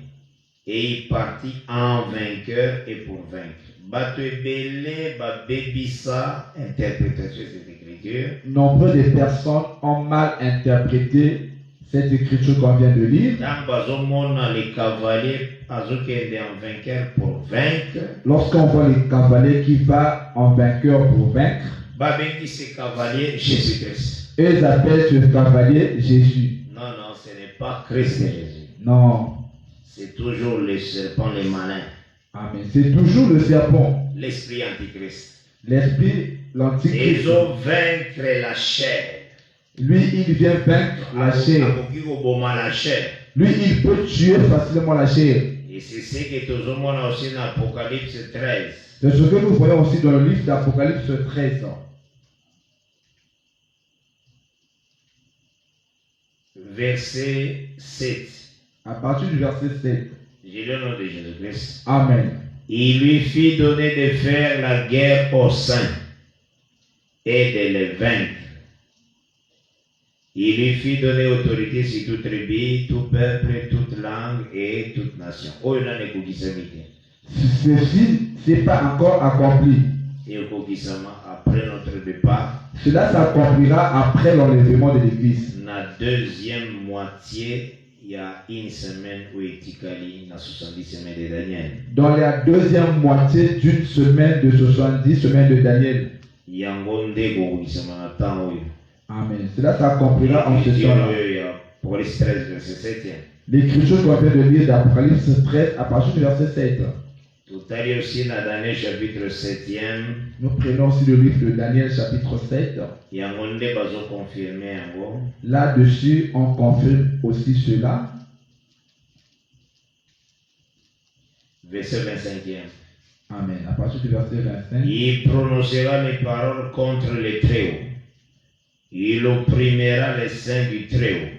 Et il partit en vainqueur et pour vaincre. Batebele, babebisa, interprétation de cette écriture. Nombre de personnes ont mal interprété cette écriture qu'on vient de lire. Dans bazomona les cavaliers, azokende en vainqueur pour vaincre. Lorsqu'on voit les cavaliers qui vont en vainqueur pour vaincre, Babengi ces cavaliers Jésus-Christ. eux appellent ce cavalier Jésus. Non, non, ce n'est pas Christ et Jésus. Non. C'est toujours le serpent, les malins. Amen. C'est toujours le serpent, L'esprit antichrist. l'esprit, Et l'antichrist. ils ont vaincre la chair. Lui, il vient vaincre la chair. La chair. Lui, il peut tuer facilement la chair. Et c'est ce que tout le monde a aussi dans Apocalypse 13. C'est ce que nous voyons aussi dans le livre d'Apocalypse 13. Verset 7. À partir du verset 7. J'ai le nom de Jésus-Christ. Amen. Il lui fit donner de faire la guerre aux saints et de les vaincre. Il lui fit donner autorité sur toute tribu, tout peuple, toute langue et toute nation. Oh, il en est coquissamité. Ceci n'est pas encore accompli. Et au coquissama, après notre départ, Cela s'accomplira après l'enlèvement de l'Église. la deuxième moitié, il y a une semaine où il y a 70 semaines de Daniel. Dans la deuxième moitié d'une semaine de 70 semaines de Daniel. Il y a un bon dégo qui se m'attend. Amen. Cela s'accomplira en ce temps-là. Apocalypse 13, verset 7. L'écriture qu'on vient de lire d'Apocalypse 13 à partir du verset 7. Tout à l'heure aussi, dans Daniel chapitre 7e, Nous prenons aussi le livre de Daniel chapitre 7. il y a un monde qui va confirmer en gros. Là-dessus, on confirme aussi cela. Verset 25e. Amen. À partir du verset 25. Il prononcera les paroles contre les Très-Hauts. Il opprimera les saints du Très-Haut.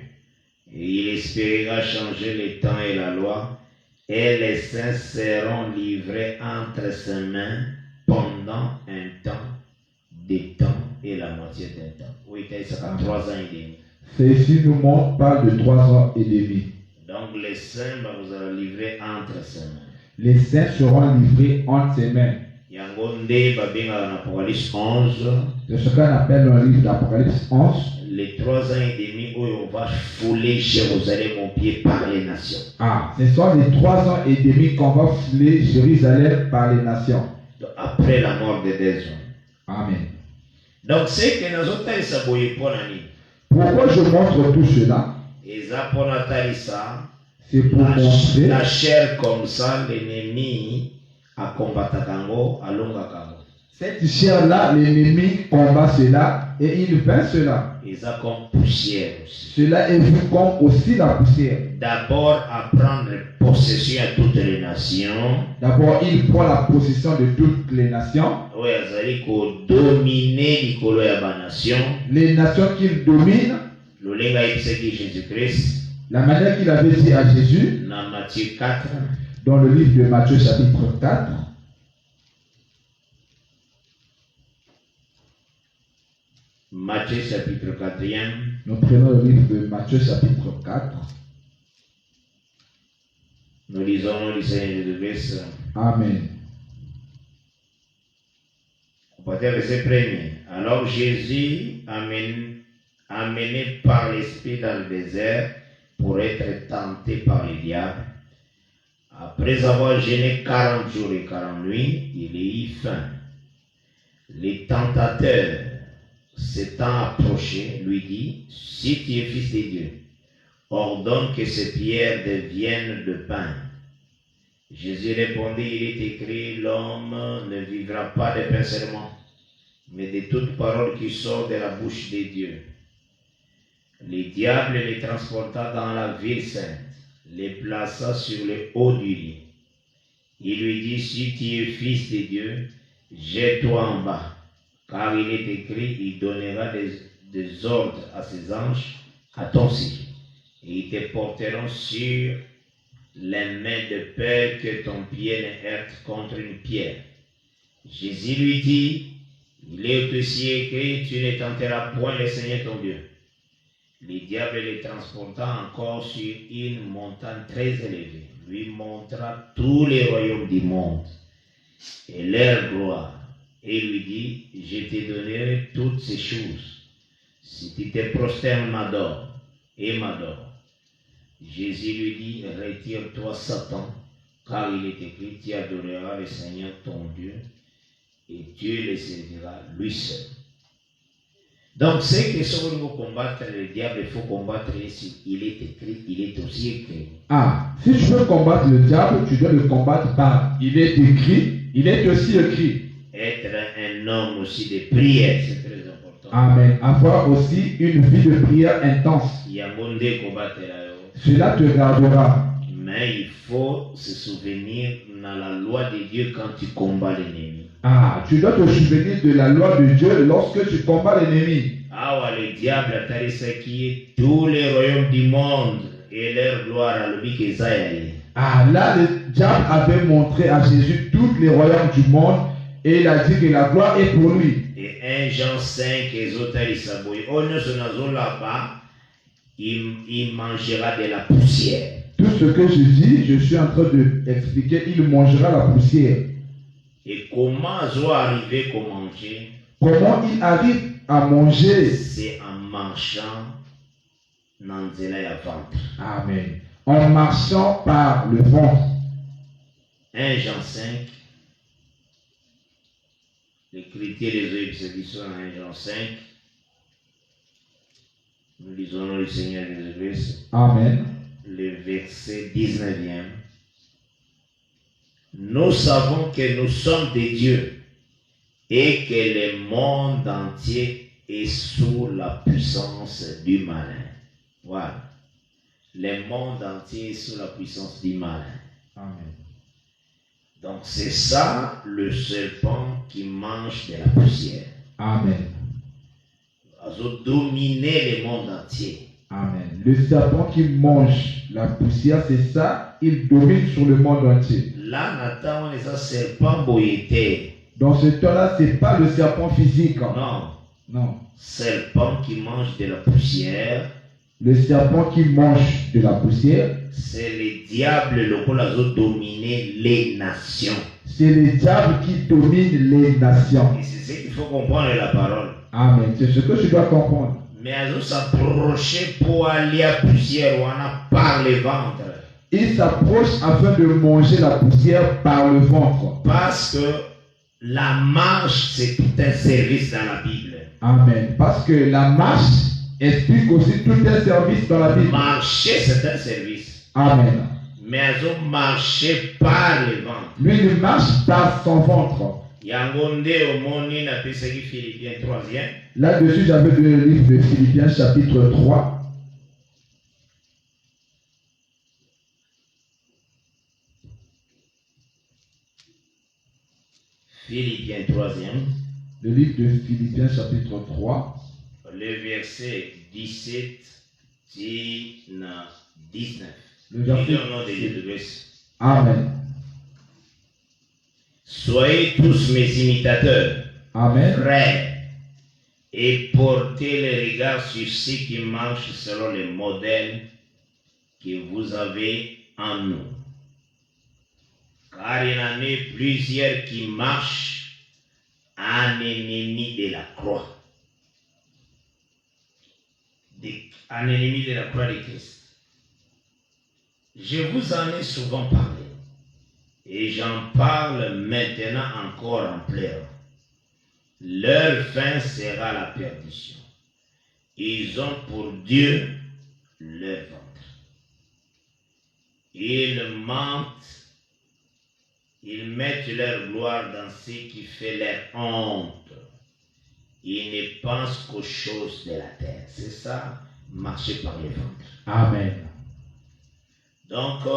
Et il espérera changer les temps et la loi. Et les saints seront livrés entre ses mains pendant un temps, des temps et la moitié d'un temps. Oui, ça fait 3 ans et demi. Ceci nous montre parle de 3 ans et demi. Donc les saints vous allez livrer entre ses mains. Les saints seront livrés entre ses mains. Yangonde babinga en Apocalypse 11. C'est ce qu'on appelle dans le livre d'Apocalypse 11. 3 ans et demi où on va fouler Jérusalem au pied par les nations. Ah, ce sont les 3 ans et demi qu'on va fouler Jérusalem par les nations. Donc, après la mort de 2 hommes. Amen. Donc, c'est que nous autres, ça bouille pour l'année. Pourquoi je montre tout cela? Et ça, pour Nathalie, ça, C'est pour montrer la chair comme ça, l'ennemi a combattu Kango, à longa Kango. cette chair-là, l'ennemi combat cela et il vainc cela. Et ça comme poussière aussi. Cela est vu comme aussi la poussière. D'abord, à prendre possession à toutes les nations. D'abord, il prend la possession de toutes les nations. Oui, il faut dominer les nations. Les nations qu'il domine, Le lenga ipseki Jésus-Christ. la manière qu'il avait dit à Jésus, Dans Matthieu 4, dans le livre de Matthieu chapitre 4, Matthieu chapitre 4e, nous prenons le livre de Matthieu chapitre 4. nous lisons le Seigneur Jésus-Christ. Amen. On peut dire verset premier. Alors Jésus, amené par l'Esprit dans le désert pour être tenté par le diable, après avoir jeûné 40 jours et 40 nuits, il eut faim. Les tentateurs, s'étant approchés, lui dit, si tu es fils de Dieu, ordonne que ces pierres deviennent de pain. Jésus répondit, il est écrit, l'homme ne vivra pas de pain seulement, mais de toute parole qui sort de la bouche de Dieu. Le diable les transporta dans la ville sainte, les plaça sur le haut du lit. Il lui dit, si tu es fils de Dieu, jette-toi en bas, car il est écrit, il donnera des ordres à ses anges à ton sujet, et ils te porteront sur les mains de peur que ton pied ne heurte contre une pierre. Jésus lui dit, il est aussi écrit, tu ne tenteras point le Seigneur ton Dieu. Le diable les transporta encore sur une montagne très élevée, lui montra tous les royaumes du monde et leur gloire, et lui dit, je te donnerai toutes ces choses, si tu te prosternes, m'adore, et m'adore. Jésus lui dit, retire-toi Satan, car il est écrit, tu adoreras le Seigneur ton Dieu, et tu le serviras lui seul. Donc, c'est que si on veut combattre le diable, il faut combattre ici. Il est écrit, il est aussi écrit. Ah, si tu veux combattre le diable, tu dois le combattre par il est écrit, il est aussi écrit. Être un homme aussi de prière, c'est très important. Amen. Avoir aussi une vie de prière intense. Il y a un monde de combattre là. Cela te gardera. Mais il faut se souvenir dans la loi de Dieu quand tu combats l'ennemi. Ah, tu dois te souvenir de la loi de Dieu lorsque tu combats l'ennemi. Ah ouais, le diable a taré ce qui est tous les royaumes du monde et leur gloire à l'objet que ça est. Ah, là, le diable avait montré à Jésus tous les royaumes du monde et il a dit que la gloire est pour lui. Et 1 Jean 5, les autres, ils s'abouillent. On ne se n'a là-bas, il mangera de la poussière. Tout ce que je dis, je suis en train d'expliquer, il mangera la poussière. Et comment ils arriver à manger? Comment il arrive à manger? C'est en marchant dans le ventre. Amen. En marchant par le ventre. 1 Jean 5. L'écriture des Égyptiens en 1 Jean 5. Nous lisons le Seigneur Jésus-Christ. Amen. Le verset 19e. Nous savons que nous sommes des dieux et que le monde entier est sous la puissance du malin. Voilà. Le monde entier est sous la puissance du malin. Amen. Donc c'est ça le serpent qui mange de la poussière. Amen. Il a dominé le monde entier. Amen. Le serpent qui mange la poussière, c'est ça, il domine sur le monde entier. Là, Nathan, on est un serpent boyété. Dans ce temps-là, ce n'est pas le serpent physique. Non. Non. Serpent qui mange de la poussière. Le serpent qui mange de la poussière, c'est le diable le qui a dominé les nations. C'est le diable qui domine les nations. Et c'est ce qu'il faut comprendre la parole. Amen. C'est ce que tu dois comprendre. Mais à s'approcher pour aller à poussière, on a par le ventre. Il s'approche afin de manger la poussière par le ventre. Parce que la marche, c'est tout un service dans la Bible. Amen. Parce que la marche explique aussi tout un service dans la Bible. Marcher, c'est un service. Amen. Mais elles ont marché par le ventre. Lui, il marche par son ventre. Yangonde au moni na pesaki Philippiens 3e. Là-dessus, j'avais lu le livre de Philippiens chapitre 3. Philippiens 3e. Le livre de Philippiens chapitre 3. Le verset 17 à 19. Le verset au nom de Jésus-Christ. Amen. Soyez tous mes imitateurs, Amen. frères, et portez le regard sur ceux qui marchent selon le modèle que vous avez en nous. Car il y en a plusieurs qui marchent en ennemi de la croix. En ennemi de la croix de Christ. Je vous en ai souvent parlé. Et j'en parle maintenant encore en pleurant. Leur fin sera la perdition. Ils ont pour Dieu leur ventre. Ils mentent. Ils mettent leur gloire dans ce qui fait leur honte. Ils ne pensent qu'aux choses de la terre. C'est ça, marcher par le ventre. Amen. Donc,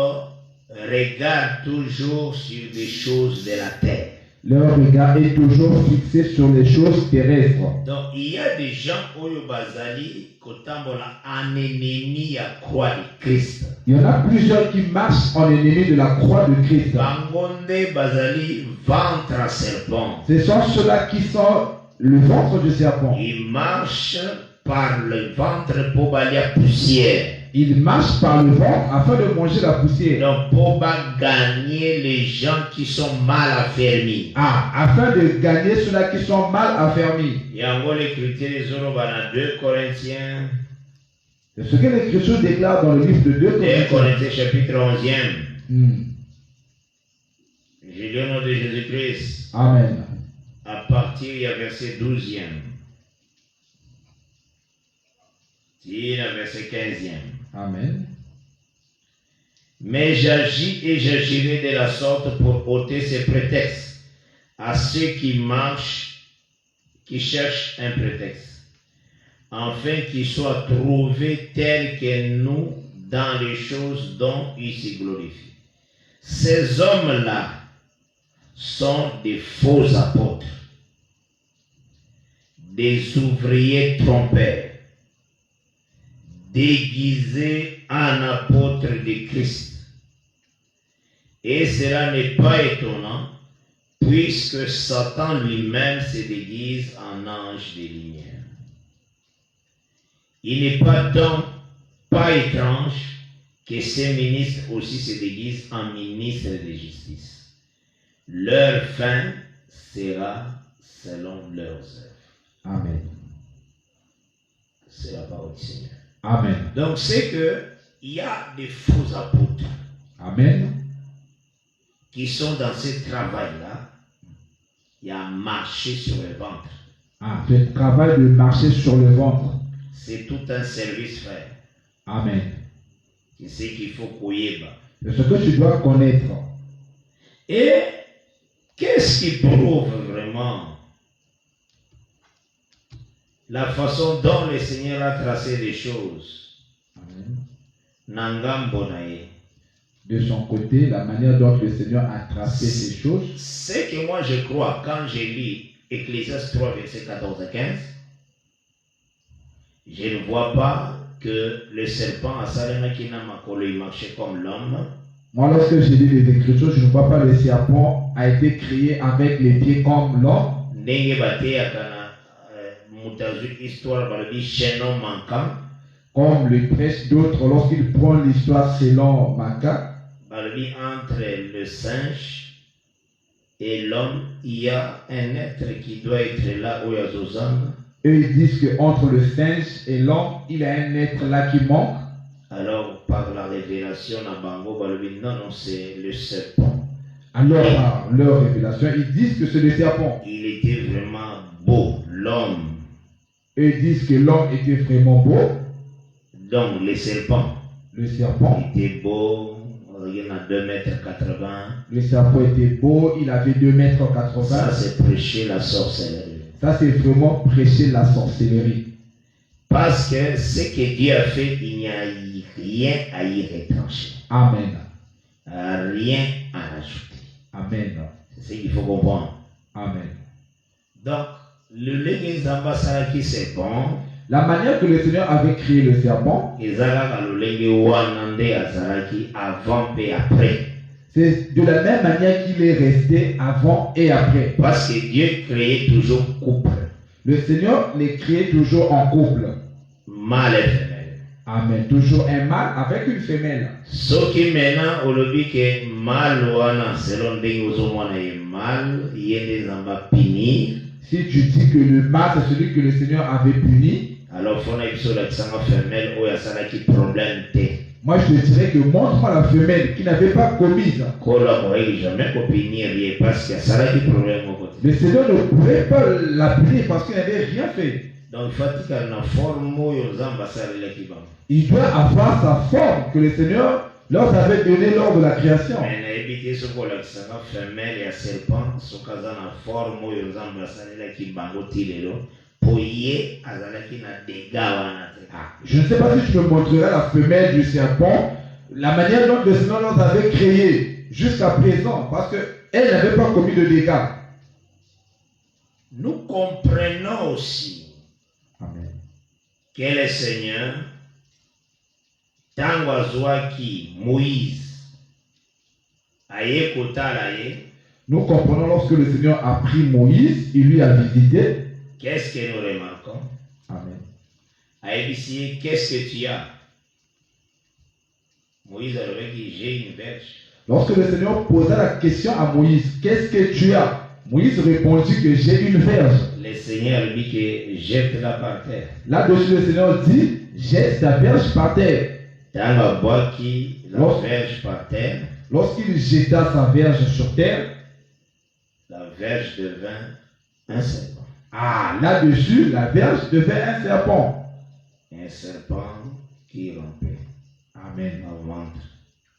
regarde toujours sur des choses de la terre. Leur regard est toujours fixé sur les choses terrestres. Donc, il y a des gens oyo bazali kotambola en ennemi à croix de Christ. Il y en a plusieurs qui marchent en ennemi de la croix de Christ. Bangonde bazali ventre à serpent. Ce sont ceux-là qui sont le ventre du serpent. Ils marchent par le ventre pour balayer la poussière. Ils marchent par le ventre afin de manger la poussière. Donc, pour gagner les gens qui sont mal affermis. Afin de gagner ceux-là qui sont mal affermis. Il y a encore l'écriture des dans 2 Corinthiens. C'est ce que l'Écriture déclare dans le livre de 2 Corinthiens chapitre 11e. J'ai lu au nom de Jésus-Christ. Amen. À partir, il y a verset 12e. Il y a verset 15e. Amen. Mais j'agis et j'agirai de la sorte pour ôter ces prétextes à ceux qui marchent, qui cherchent un prétexte, afin qu'ils soient trouvés tels que nous dans les choses dont ils se glorifient. Ces hommes-là sont des faux apôtres, des ouvriers trompeurs, déguisés en apôtres de Christ. Et cela n'est pas étonnant, puisque Satan lui-même se déguise en ange de lumière. Il n'est pas donc pas étrange que ces ministres aussi se déguisent en ministres de justice. Leur fin sera selon leurs œuvres. Amen. C'est la parole du Seigneur. Amen. Donc c'est que il y a des faux apôtres. Amen. Qui sont dans ce travail-là, il y a marché sur le ventre. Le travail de marcher sur le ventre. C'est tout un service, frère. Amen. C'est ce qu'il faut couiller. C'est ce que tu dois connaître. Et qu'est-ce qui prouve vraiment la façon dont le Seigneur a tracé les choses? Amen. Nangambonaye. De son côté, la manière dont le Seigneur a tracé ces choses. C'est que moi je crois, quand je lis Ecclésiaste 3, versets 14 à 15, je ne vois pas que le serpent à Salemaki Makolo, il marchait comme l'homme. Moi, lorsque j'ai lu les Écritures, je ne vois pas le serpent a été créé avec les pieds comme l'homme. Comme le prêche d'autres lorsqu'il prend l'histoire selon Maca. Entre le singe et l'homme, il y a un être qui doit être là où il y a Zozan. Eux, ils disent qu'entre le singe et l'homme, il y a un être là qui manque. Alors, par la révélation, non, c'est le serpent. Alors, par leur révélation, ils disent que c'est le serpent. Il était vraiment beau, l'homme. Eux, ils disent que l'homme était vraiment beau. Donc, le serpent était beau, il a 2,80 m. Le serpent était beau, il avait 2,80 m. Ça, c'est prêcher la sorcellerie. Ça, c'est vraiment prêcher la sorcellerie. Parce que ce que Dieu a fait, il n'y a rien à y retrancher. Amen. Rien à rajouter. Amen. C'est ce qu'il faut comprendre. Amen. Donc, le Lengue Zambasara qui c'est bon. La manière que le Seigneur avait créé le serpent, avant et après. c'est de la même manière qu'il est resté avant et après. Parce que Dieu créait toujours couple. Le Seigneur les créait toujours en couple. Mâle et femelle. Amen. Toujours un mâle avec une femelle. Ce qui maintenant, on le dit que mâle wana selon mâle, il y a des amba punir. Si tu dis que le mâle c'est celui que le Seigneur avait puni, alors il faut que la femelle ou qui problème. Moi je te dirais que montre-moi la femelle qui n'avait pas commis ça. Le Seigneur ne pouvait pas la punir parce qu'il n'avait rien fait. Donc il doit avoir sa forme que le Seigneur leur avait donnée lors de la création. Je ne sais pas si tu me montreras la femelle du serpent, la manière dont le Seigneur leur avait créé jusqu'à présent, parce qu'elle n'avait pas commis de dégâts. Nous comprenons aussi Amen. Que le Seigneur, Tangwazwaki, Moïse, Aye Kotalaye, nous comprenons lorsque le Seigneur a pris Moïse, il lui a visité. Qu'est-ce que nous remarquons? Amen. Aïe, qu'est-ce que tu as? Moïse a dit, j'ai une verge. Lorsque le Seigneur posa la question à Moïse, qu'est-ce que tu as? Moïse répondit que j'ai une verge. Le Seigneur lui dit que jette-la par terre. Là-dessus, le Seigneur dit, jette ta verge par terre. Dans la boîte qui la verge par terre. Lorsqu'il jeta sa verge sur terre, la verge devint un serpent. Ah, là-dessus, la verge devint un serpent. Un serpent qui rompait. Amen. Au ventre.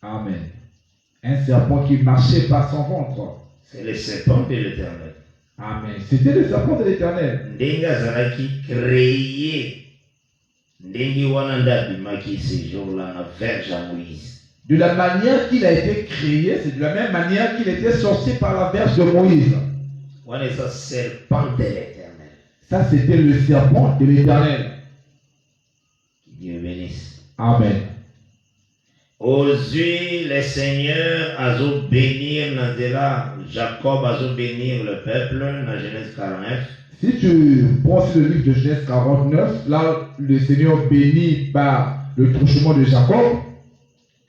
Amen. Un serpent qui marchait par son ventre. C'est le serpent de l'Éternel. Amen. C'était le serpent de l'Éternel. Ndenga qui créait. Ndengi wananda bimaki ces jours-là la verge à Moïse. De la manière qu'il a été créé, c'est de la même manière qu'il était sorti par la verge de Moïse. On est un serpent de l'Éternel. Ça, c'était le serpent de l'Éternel. Dieu bénisse. Amen. Aujourd'hui, le Seigneur a bénir Nazéla, Jacob a bénir le peuple, dans Genèse 49. Si tu prends le livre de Genèse 49, là, le Seigneur bénit par le truchement de Jacob.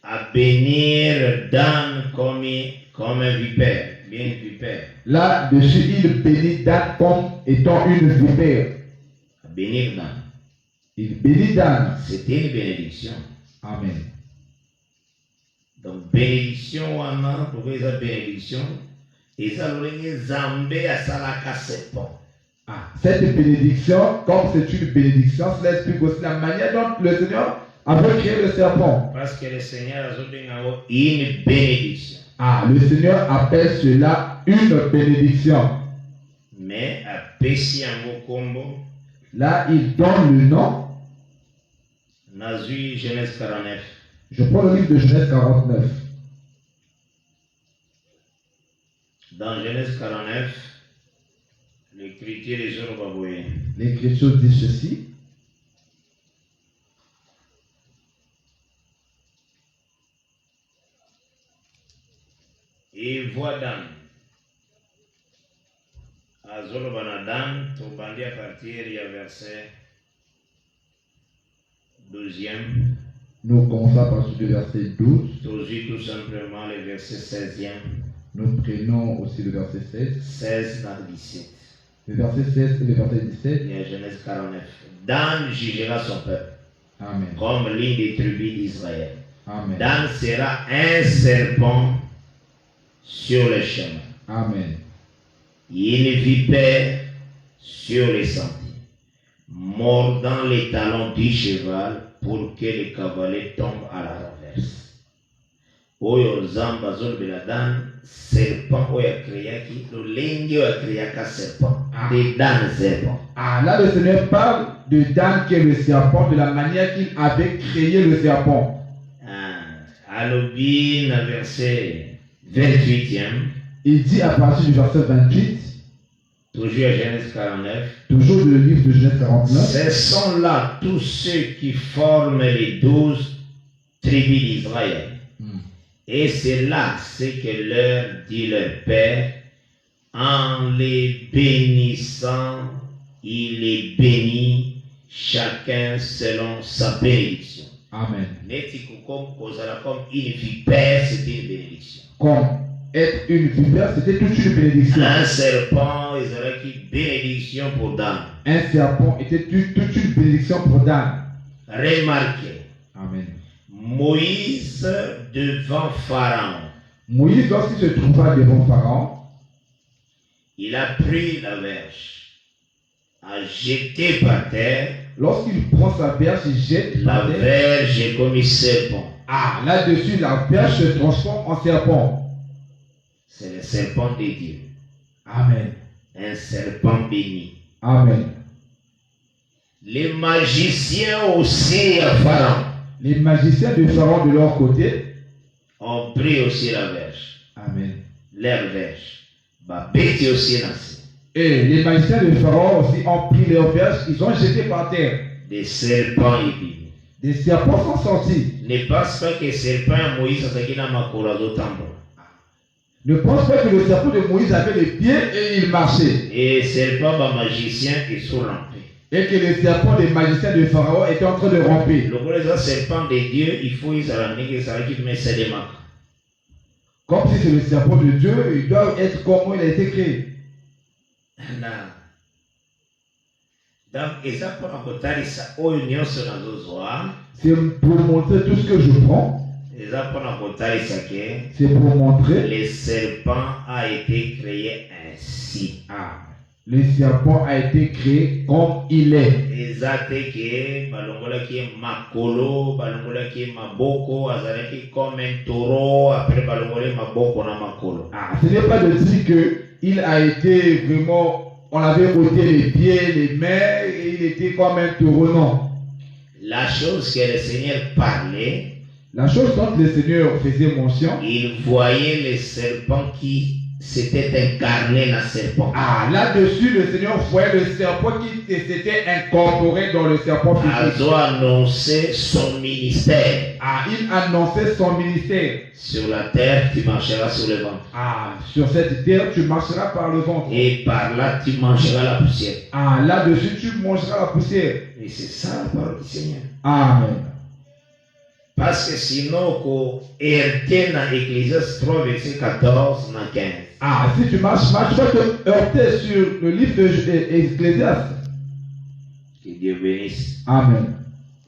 À bénir Dan comme un vipère, bien une vipère. Là-dessus, il bénit Dan comme étant une vipère. À bénir Dan. Il bénit Dan. C'était une bénédiction. Amen. Donc, bénédiction, pour les bénédictions, ils ont zambé à salaka serpent. Cette bénédiction, comme c'est une bénédiction, cela explique aussi la manière dont le Seigneur avait créé le serpent. Parce que le Seigneur a une bénédiction. Le Seigneur appelle cela une bénédiction. Mais à Pessi en Combo, là, il donne le nom. Nazui Genèse 49. Je prends le livre de Genèse 49. Dans Genèse 49, l'écriture des jours baboués. L'écriture dit ceci. Et voit Dan. Azolo Banadan, Tobandi à partir, il y a verset 12e. Nous commençons à partir du verset 12. Tout simplement le verset 16e. Nous prenons aussi le verset 16. 16 dans 17. Le verset 16 et le verset 17. Et Genèse 49. Dan jugera son peuple Amen. comme l'une des tribus d'Israël. Amen. Dan sera un serpent sur le chemin. Amen. Une vipère sur les sentiers, mordant les talons du cheval pour que le cavalier tombe à la renverse. Oyo zamba zolbela Dan serpent oyo akreaki lolenge oyo akreaka serpent de Dan serpent. Ah, là le Seigneur parle de Dan qui est le serpent, de la manière qu'il avait créé le serpent. Alobi na verset 28e. Il dit à partir du verset 28, Toujours à Genèse 49. toujours le livre de Genèse 49. Ce sont là tous ceux qui forment les 12 tribus d'Israël. Et c'est là ce que leur dit leur Père. En les bénissant, il les bénit, chacun selon sa bénédiction. Amen. Comme une vipère, c'était une bénédiction. Comme être une vipère, c'était toute une bénédiction. Un serpent, ils auraient une bénédiction pour Dan. Un serpent était toute une bénédiction pour Dan. Remarquez. Amen. Moïse devant Pharaon. Moïse, lorsqu'il se trouva devant Pharaon, il a pris la verge, a jeté par terre. Lorsqu'il prend sa verge, il jette la verge est comme un serpent. Ah, là-dessus, la verge se transforme en serpent. C'est le serpent de Dieu. Amen. Un serpent béni. Amen. Les magiciens aussi à Pharaon. Les magiciens de Pharaon de leur côté ont pris aussi la verge. Amen. Leur verge. Babeti aussi nassé. Et les magiciens de Pharaon aussi ont pris leur verge, ils ont jeté par terre. Des serpents ébis. Des serpents sont sortis. Ne pense pas que le serpent Moïse a makurazo tambo. Ne pense pas que le serpent de Moïse avait les pieds et il marchait. Et le serpent magicien est sur rampé. Et que le serpent des magiciens de Pharaon était en train de ramper. Le serpent de Dieu, il faut qu'ils mettent des marques. Comme si c'est le serpent de Dieu, il doit être comme il a été créé. Donc, c'est pour montrer tout ce que je prends. C'est pour montrer. Le serpent a été créé ainsi. Le serpent a été créé comme il est. Ce n'est pas de dire qu'il a été vraiment, on avait ôté les pieds, les mains, et il était comme un taureau, non. La chose que le Seigneur parlait, la chose dont le Seigneur faisait mention, il voyait le serpent qui s'était incarné dans le serpent. Là-dessus, le Seigneur voyait le serpent qui s'était incorporé dans le serpent physique. Il a annoncé son ministère. Il annonçait son ministère. Sur la terre, tu marcheras sur le ventre. Sur cette terre, tu marcheras par le ventre. Et par là, tu mangeras la poussière. Là-dessus, tu mangeras la poussière. Et c'est ça la parole du Seigneur. Amen. Parce que sinon, quand heurter dans Ecclésiaste 3, verset 14, 15. Si tu marches, tu vas te heurter sur le livre de Ecclésiaste. Que Dieu bénisse. Amen.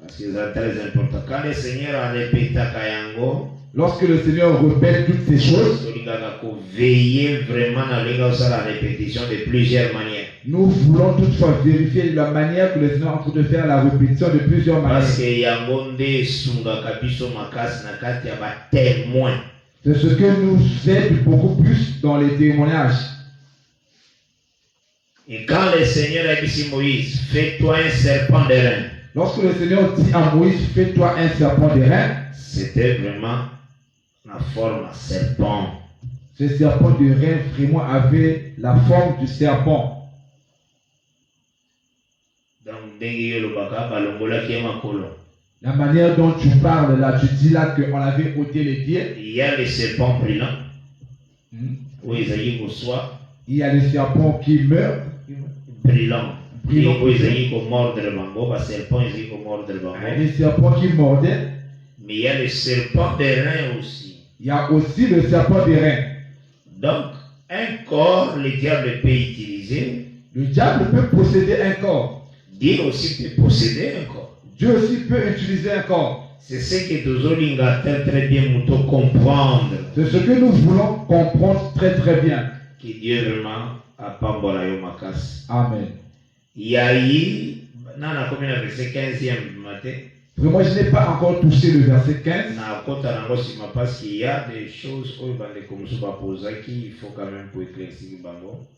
Parce que c'est très important. Quand le Seigneur a répété Kayango, lorsque le Seigneur répète toutes ces choses, veillez vraiment dans la répétition de plusieurs manières. Nous voulons toutefois vérifier la manière que le Seigneur est en train de faire la répétition de plusieurs manières. Parce que Yangonde Sunga Kabiso Makas Nakati a témoin. C'est ce que nous aide beaucoup plus dans les témoignages. Et quand le Seigneur a dit à Moïse, fais-toi un serpent d'airain. Lorsque le Seigneur dit à Moïse, fais-toi un serpent d'airain, c'était vraiment la forme de serpent. Ce serpent d'airain vraiment avait la forme du serpent. Donc, la manière dont tu parles là, tu dis là qu'on avait ôté les pieds. Il y a les serpents brillants. Oui, il y a les serpents qui meurent. Brillants. Les serpents qui mordaient. Mais il y a le serpent d'airain aussi. Il y a aussi le serpent d'airain. Donc, un corps, le diable peut utiliser. Le diable peut posséder un corps. Dieu aussi peut posséder un corps. Dieu aussi peut utiliser un corps. C'est ce que Tozolinga très bien nous comprendre. C'est ce que nous voulons comprendre très bien. Que Dieu vraiment a pas yo makas. Amen. Il y a eu, dans comme le verset 15e matin. Vraiment, je n'ai pas encore touché le verset 15. Parce qu'il y a des choses qu'il faut quand même pour éclaircir.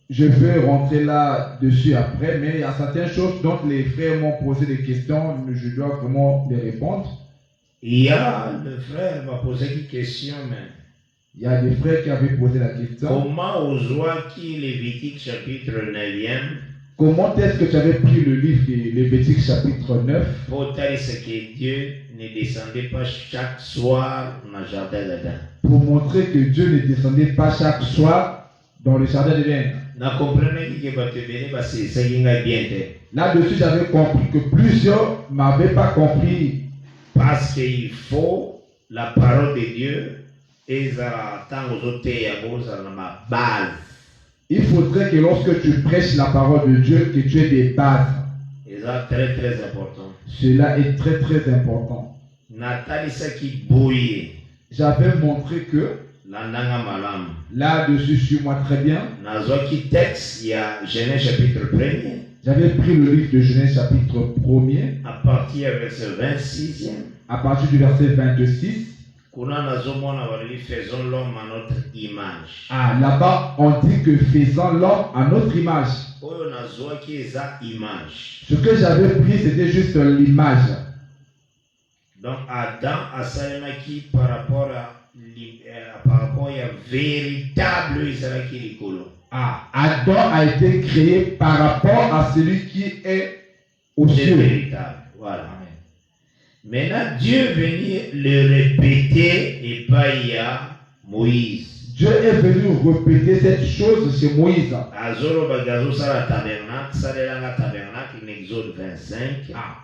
Je vais rentrer là-dessus après, mais il y a certaines choses dont les frères m'ont posé des questions, je dois vraiment les répondre. Il y a le frère m'a posé une question, mais il y a des frères qui avaient posé la question. Comment aux joies qui Lévitique chapitre 9e? Comment est-ce que tu avais pris le livre de Lévitique chapitre 9? Pour dire ce que Dieu ne descendait pas chaque soir dans le jardin d'Éden. Pour montrer que Dieu ne descendait pas chaque soir dans le jardin d'Éden. Là-dessus, j'avais compris que plusieurs ne m'avaient pas compris. Parce qu'il faut la parole de Dieu et ça tant aux autres ma base. Il faudrait que lorsque tu prêches la parole de Dieu, que tu aies des bases. Et ça très important. Cela est très important. J'avais montré que là-dessus, suis-moi très bien. Texte, il y a Genèse chapitre 1er. J'avais pris le livre de Genèse chapitre 1er. À partir du verset 26e. À partir du verset 26. Faisons l'homme à notre image. Ah, là-bas, on dit que faisons l'homme à notre image. Ce que j'avais pris, c'était juste l'image. Donc, Adam a salama qui par rapport à véritable Israël qui est colo. Ah, Adam a été créé par rapport à celui qui est au ciel. Véritable. Voilà. Maintenant, Dieu est venu le répéter et pas il y a Moïse. Dieu est venu répéter cette chose chez Moïse.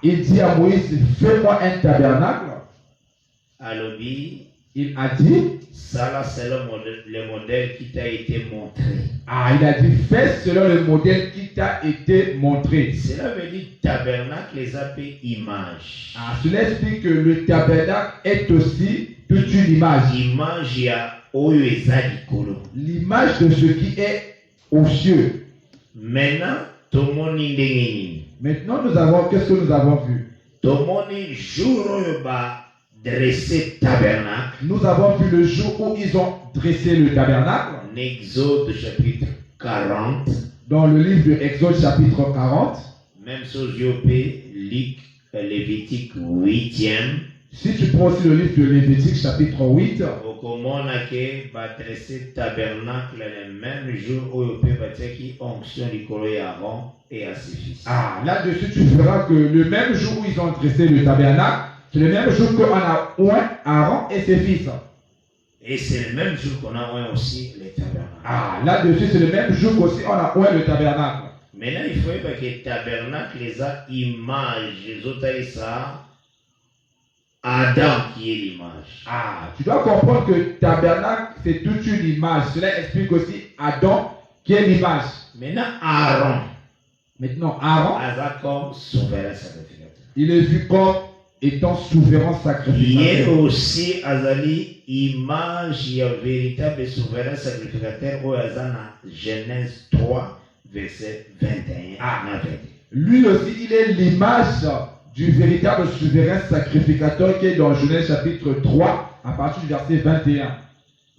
Il dit à Moïse, fais-moi un tabernacle. Il a dit, ça c'est le modèle qui t'a été montré. Ah, il a dit, fais selon le modèle qui t'a été montré. Cela veut dire tabernacle, les appels image. Ah, cela explique que le tabernacle est aussi toute une image. L'image de ce qui est aux cieux. Maintenant, nous avons, qu'est-ce que nous avons vu? Dresser tabernacle. Nous avons vu le jour où ils ont dressé le tabernacle. Exode chapitre 40. Dans le livre de Exode chapitre 40. Même chose Lévitique 8e. Si tu prends aussi le livre de Lévitique chapitre 8. Comment on a dressé tabernacle le même jour où on peut bâtir qui onction du collier Aaron et à ses fils. Ah, là-dessus tu verras que le même jour où ils ont dressé le tabernacle, c'est le même jour qu'on a oint Aaron et ses fils. Et c'est le même jour qu'on a oint aussi le tabernacle. Ah, là-dessus, c'est le même jour qu'aussi on a oint le tabernacle. Maintenant, il faut que le tabernacle, les images, les autres, ça, Adam qui est l'image. Ah, tu dois comprendre que le tabernacle, c'est toute une image. Cela explique aussi Adam qui est l'image. Maintenant, Aaron. Comme souverain sacrificateur. Il est vu comme étant souverain sacrificateur. Il est aussi Azali image et véritable souverain sacrificateur au Azana Genèse 3 verset 21 à 21. Lui aussi il est l'image du véritable souverain sacrificateur qui est dans Genèse chapitre 3 à partir du verset 21.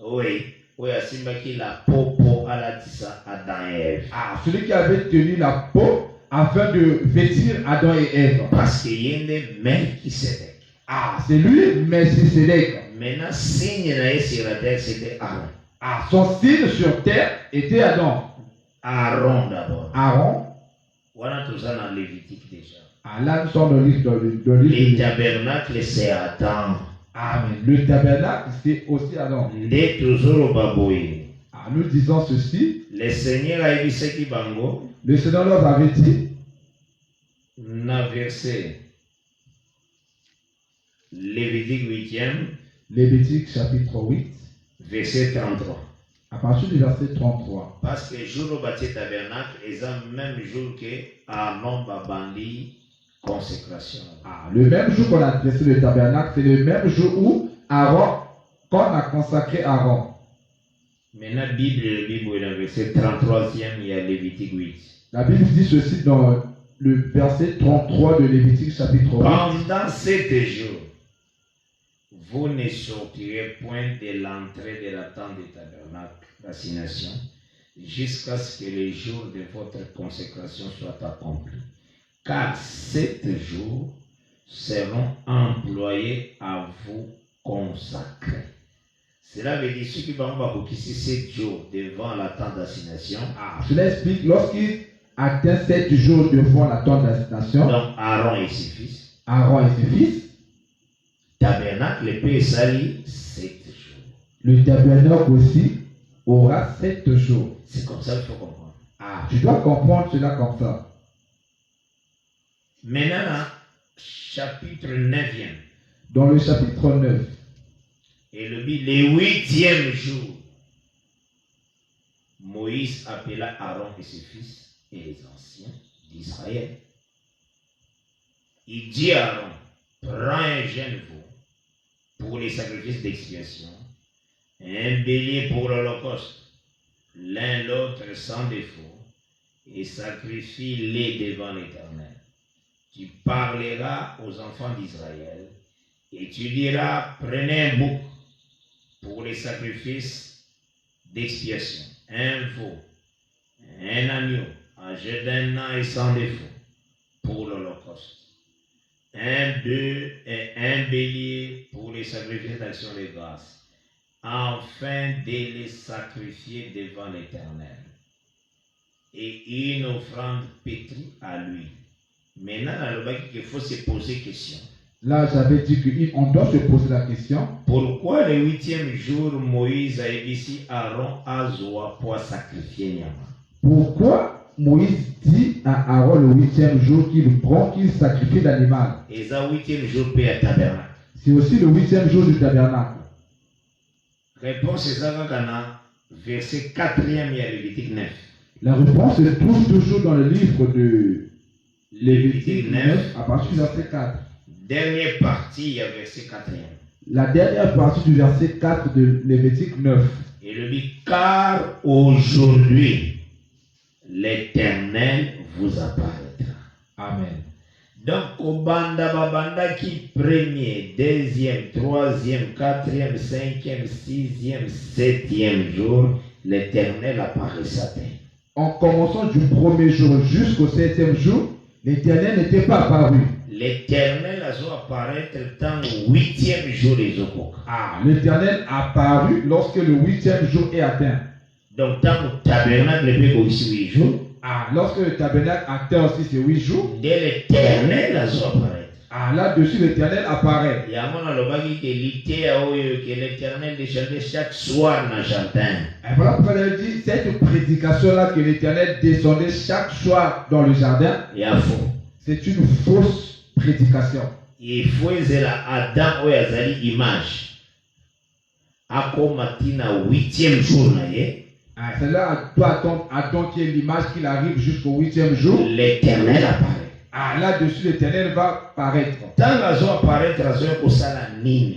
Oui, Asimba qui la peau à la tissa Adam et Ève. Ah, celui qui avait tenu la peau afin de vêtir Adam et Ève. Parce qu'il y a une Melchisédek. Ah, c'est lui, Melchisédek. Maintenant, signe sur la terre, c'était Aaron. Ah, son signe sur terre était Adam. Aaron d'abord. Aaron. Voilà tout ça dans Lévitique déjà. Ah, là, nous sommes dans le livre de le tabernacle, c'est Adam. Ah, mais le tabernacle, c'est aussi Adam. Dès toujours au baboué. Ah, nous disons ceci. Le Seigneur a dit ce qui bango. Le Seigneur leur avait dit. Na verset. Lévitique 8e. Lévitique chapitre 8. Verset 33. À partir du verset 33. Parce que le jour où bâti tabernacle, c'est le même jour que Aaron Babandi consécration. Le même jour qu'on a dressé le tabernacle, c'est le même jour où qu'on a consacré Aaron. Maintenant, la Bible, dans le verset 33e, il y a Lévitique 8. La Bible dit ceci dans le verset 33 de Lévitique chapitre 8. Pendant 7 jours, vous ne sortirez point de l'entrée de la tente du tabernacle d'assignation jusqu'à ce que les jours de votre consécration soient accomplis. Car 7 jours seront employés à vous consacrer. Cela veut dire ceux qui vont beaucoup 7 jours devant la tente d'assignation. Cela explique lorsqu'il atteint 7 jours devant la tente d'assignation. Donc Aaron et ses fils. Aaron et ses fils. Tabernacle, le pays sali, 7 jours. Le tabernacle aussi aura 7 jours. C'est comme ça qu'il faut comprendre. Tu dois comprendre cela comme ça. Maintenant, chapitre 9e. Dans le chapitre 9. Et le 8e jour, Moïse appela Aaron et ses fils et les anciens d'Israël. Il dit à Aaron, prends un jeune veau pour les sacrifices d'expiation, un bélier pour l'holocauste, l'un l'autre sans défaut, et sacrifie-les devant l'Éternel. Tu parleras aux enfants d'Israël, et tu diras, prenez un bouc pour les sacrifices d'expiation, un veau, un agneau, âgé d'un an et sans défaut, pour l'holocauste, un bœuf et un bélier pour les sacrifices d'action de grâce, afin de les sacrifier devant l'Éternel, et une offrande pétrie à lui. Maintenant, dans le bac, il faut se poser question. Là, j'avais dit qu'on doit se poser la question. Pourquoi le 8e jour, Moïse a ici Aaron à Zoa pour sacrifier Nyama? Pourquoi Moïse dit à Aaron le 8e jour qu'il sacrifie l'animal? Et ça, 8e jour, paye à tabernacle. C'est aussi le 8e jour du tabernacle. Réponse est ça quand on a verset 4e, il y a Lévitique 9. La réponse se trouve toujours dans le livre de Lévitique 9 à partir du verset 4. Dernière partie, il y a verset 4e. La dernière partie du verset 4 de Lévitique 9. Et le dit, car aujourd'hui, l'Éternel vous apparaîtra. Amen. Donc, au banda qui premier, deuxième, troisième, quatrième, cinquième, sixième, septième jour, l'Éternel apparaît Satan. En commençant du premier jour jusqu'au 7e jour, l'Éternel n'était pas apparu. L'Éternel a dû apparaître dans le 8e jour des Okoka. L'Éternel apparu lorsque le 8e jour est atteint. Donc, dans le tabernacle, le pays aussi 8 jours. Lorsque le tabernacle atteint aussi ces 8 jours, dès l'Éternel a dû apparaître. Là-dessus, l'Éternel apparaît. Il y a que l'Éternel descendait chaque soir dans le jardin. Et voilà pourquoi il dit cette prédication-là que l'Éternel descendait chaque soir dans le jardin. C'est une fausse prédication. Il faut que Adam ait une image. Ako matina 8e jour. Cela doit attendre Adam qui est l'image qu'il arrive jusqu'au 8e jour. L'Éternel apparaît. Là-dessus, l'Éternel va apparaître.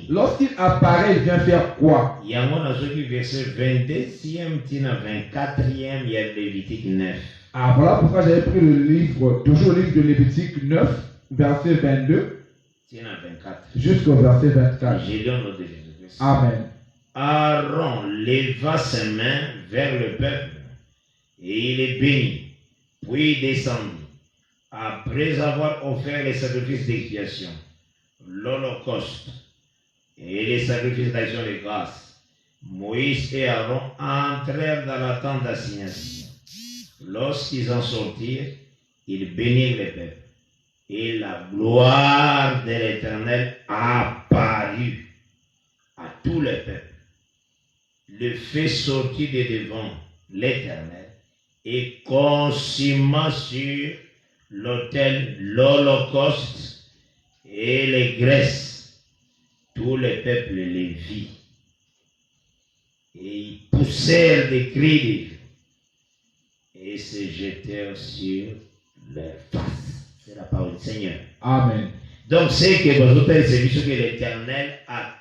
Lorsqu'il apparaît, il vient faire quoi? Il y a un verset 22e, 24e, il y a Lévitique 9. Voilà pourquoi j'avais pris le livre, toujours le livre de Lévitique 9, verset 22, jusqu'au verset 24. Amen. Aaron leva ses mains vers le peuple et il les bénit. Puis il descendit. Après avoir offert les sacrifices d'expiation, l'holocauste et les sacrifices d'action de grâce, Moïse et Aaron entrèrent dans la tente d'assignation. Lorsqu'ils en sortirent, ils bénirent le peuple. Et la gloire de l'Éternel apparut à tout le peuple. Le feu sortit de devant l'Éternel et consuma sur l'autel l'holocauste et les graisses. Tout le peuple les vit. Et il poussèrent des cris de joie et se jetèrent sur leur face. C'est la parole du Seigneur. Amen. Donc, c'est que vous avez vu que l'Éternel a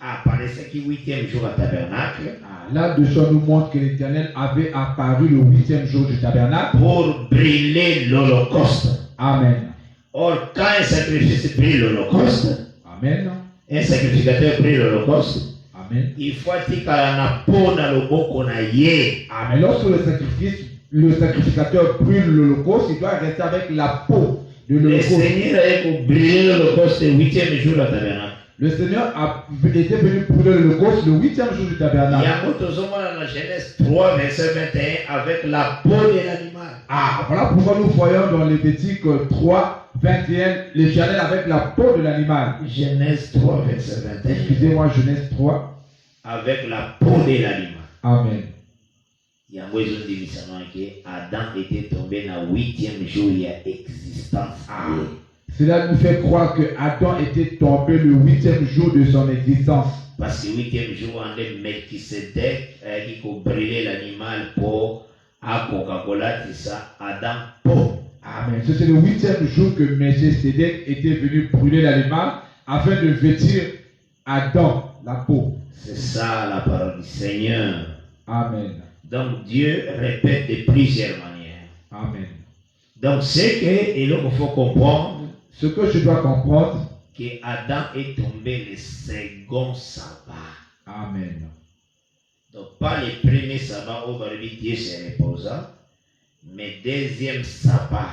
apparaissait qui 8e jour à tabernacle. Là, de ça nous montre que l'Éternel avait apparu le 8e jour du tabernacle pour brûler l'Holocauste. Amen. Or, quand un sacrifice brûle l'Holocauste, Amen. un sacrificateur brûle l'Holocauste, Amen. il faut qu'il y ait un pot dans le beau qu'on a yé. Amen. Lorsque le sacrificateur brûle l'Holocauste, il doit rester avec la peau de Le l'Holocauste. Seigneur a brûlé l'Holocauste le 8e jour à tabernacle. Le Seigneur était venu brûler l'Holocauste le 8e jour du Il y tabernacle. a d'autres hommes dans la Genèse 3, verset 21, avec la peau de l'animal. Voilà pourquoi nous voyons dans Lévitique 3, 21, l'Éternel avec la peau de l'animal. Genèse 3, verset 21. Excusez-moi, Genèse 3. Avec la peau de l'animal. Amen. Il y a un dit que Adam était tombé dans le 8e jour, il y a existence. Cela nous fait croire que Adam était tombé le 8e jour de son existence. Parce que le 8e jour, on est Melchisedec qui a brûlé l'animal pour à Coca-Cola, c'est ça, Adam peau. Amen. C'est le 8e jour que Melchisedec était venu brûler l'animal afin de vêtir Adam la peau. C'est ça la parole du Seigneur. Amen. Donc Dieu répète de plusieurs manières. Amen. Donc c'est que, et là il faut comprendre, ce que je dois comprendre, que Adam est tombé le second sabbat. Amen. Donc pas le premier sabbat où Dieu se reposa, mais deuxième sabbat.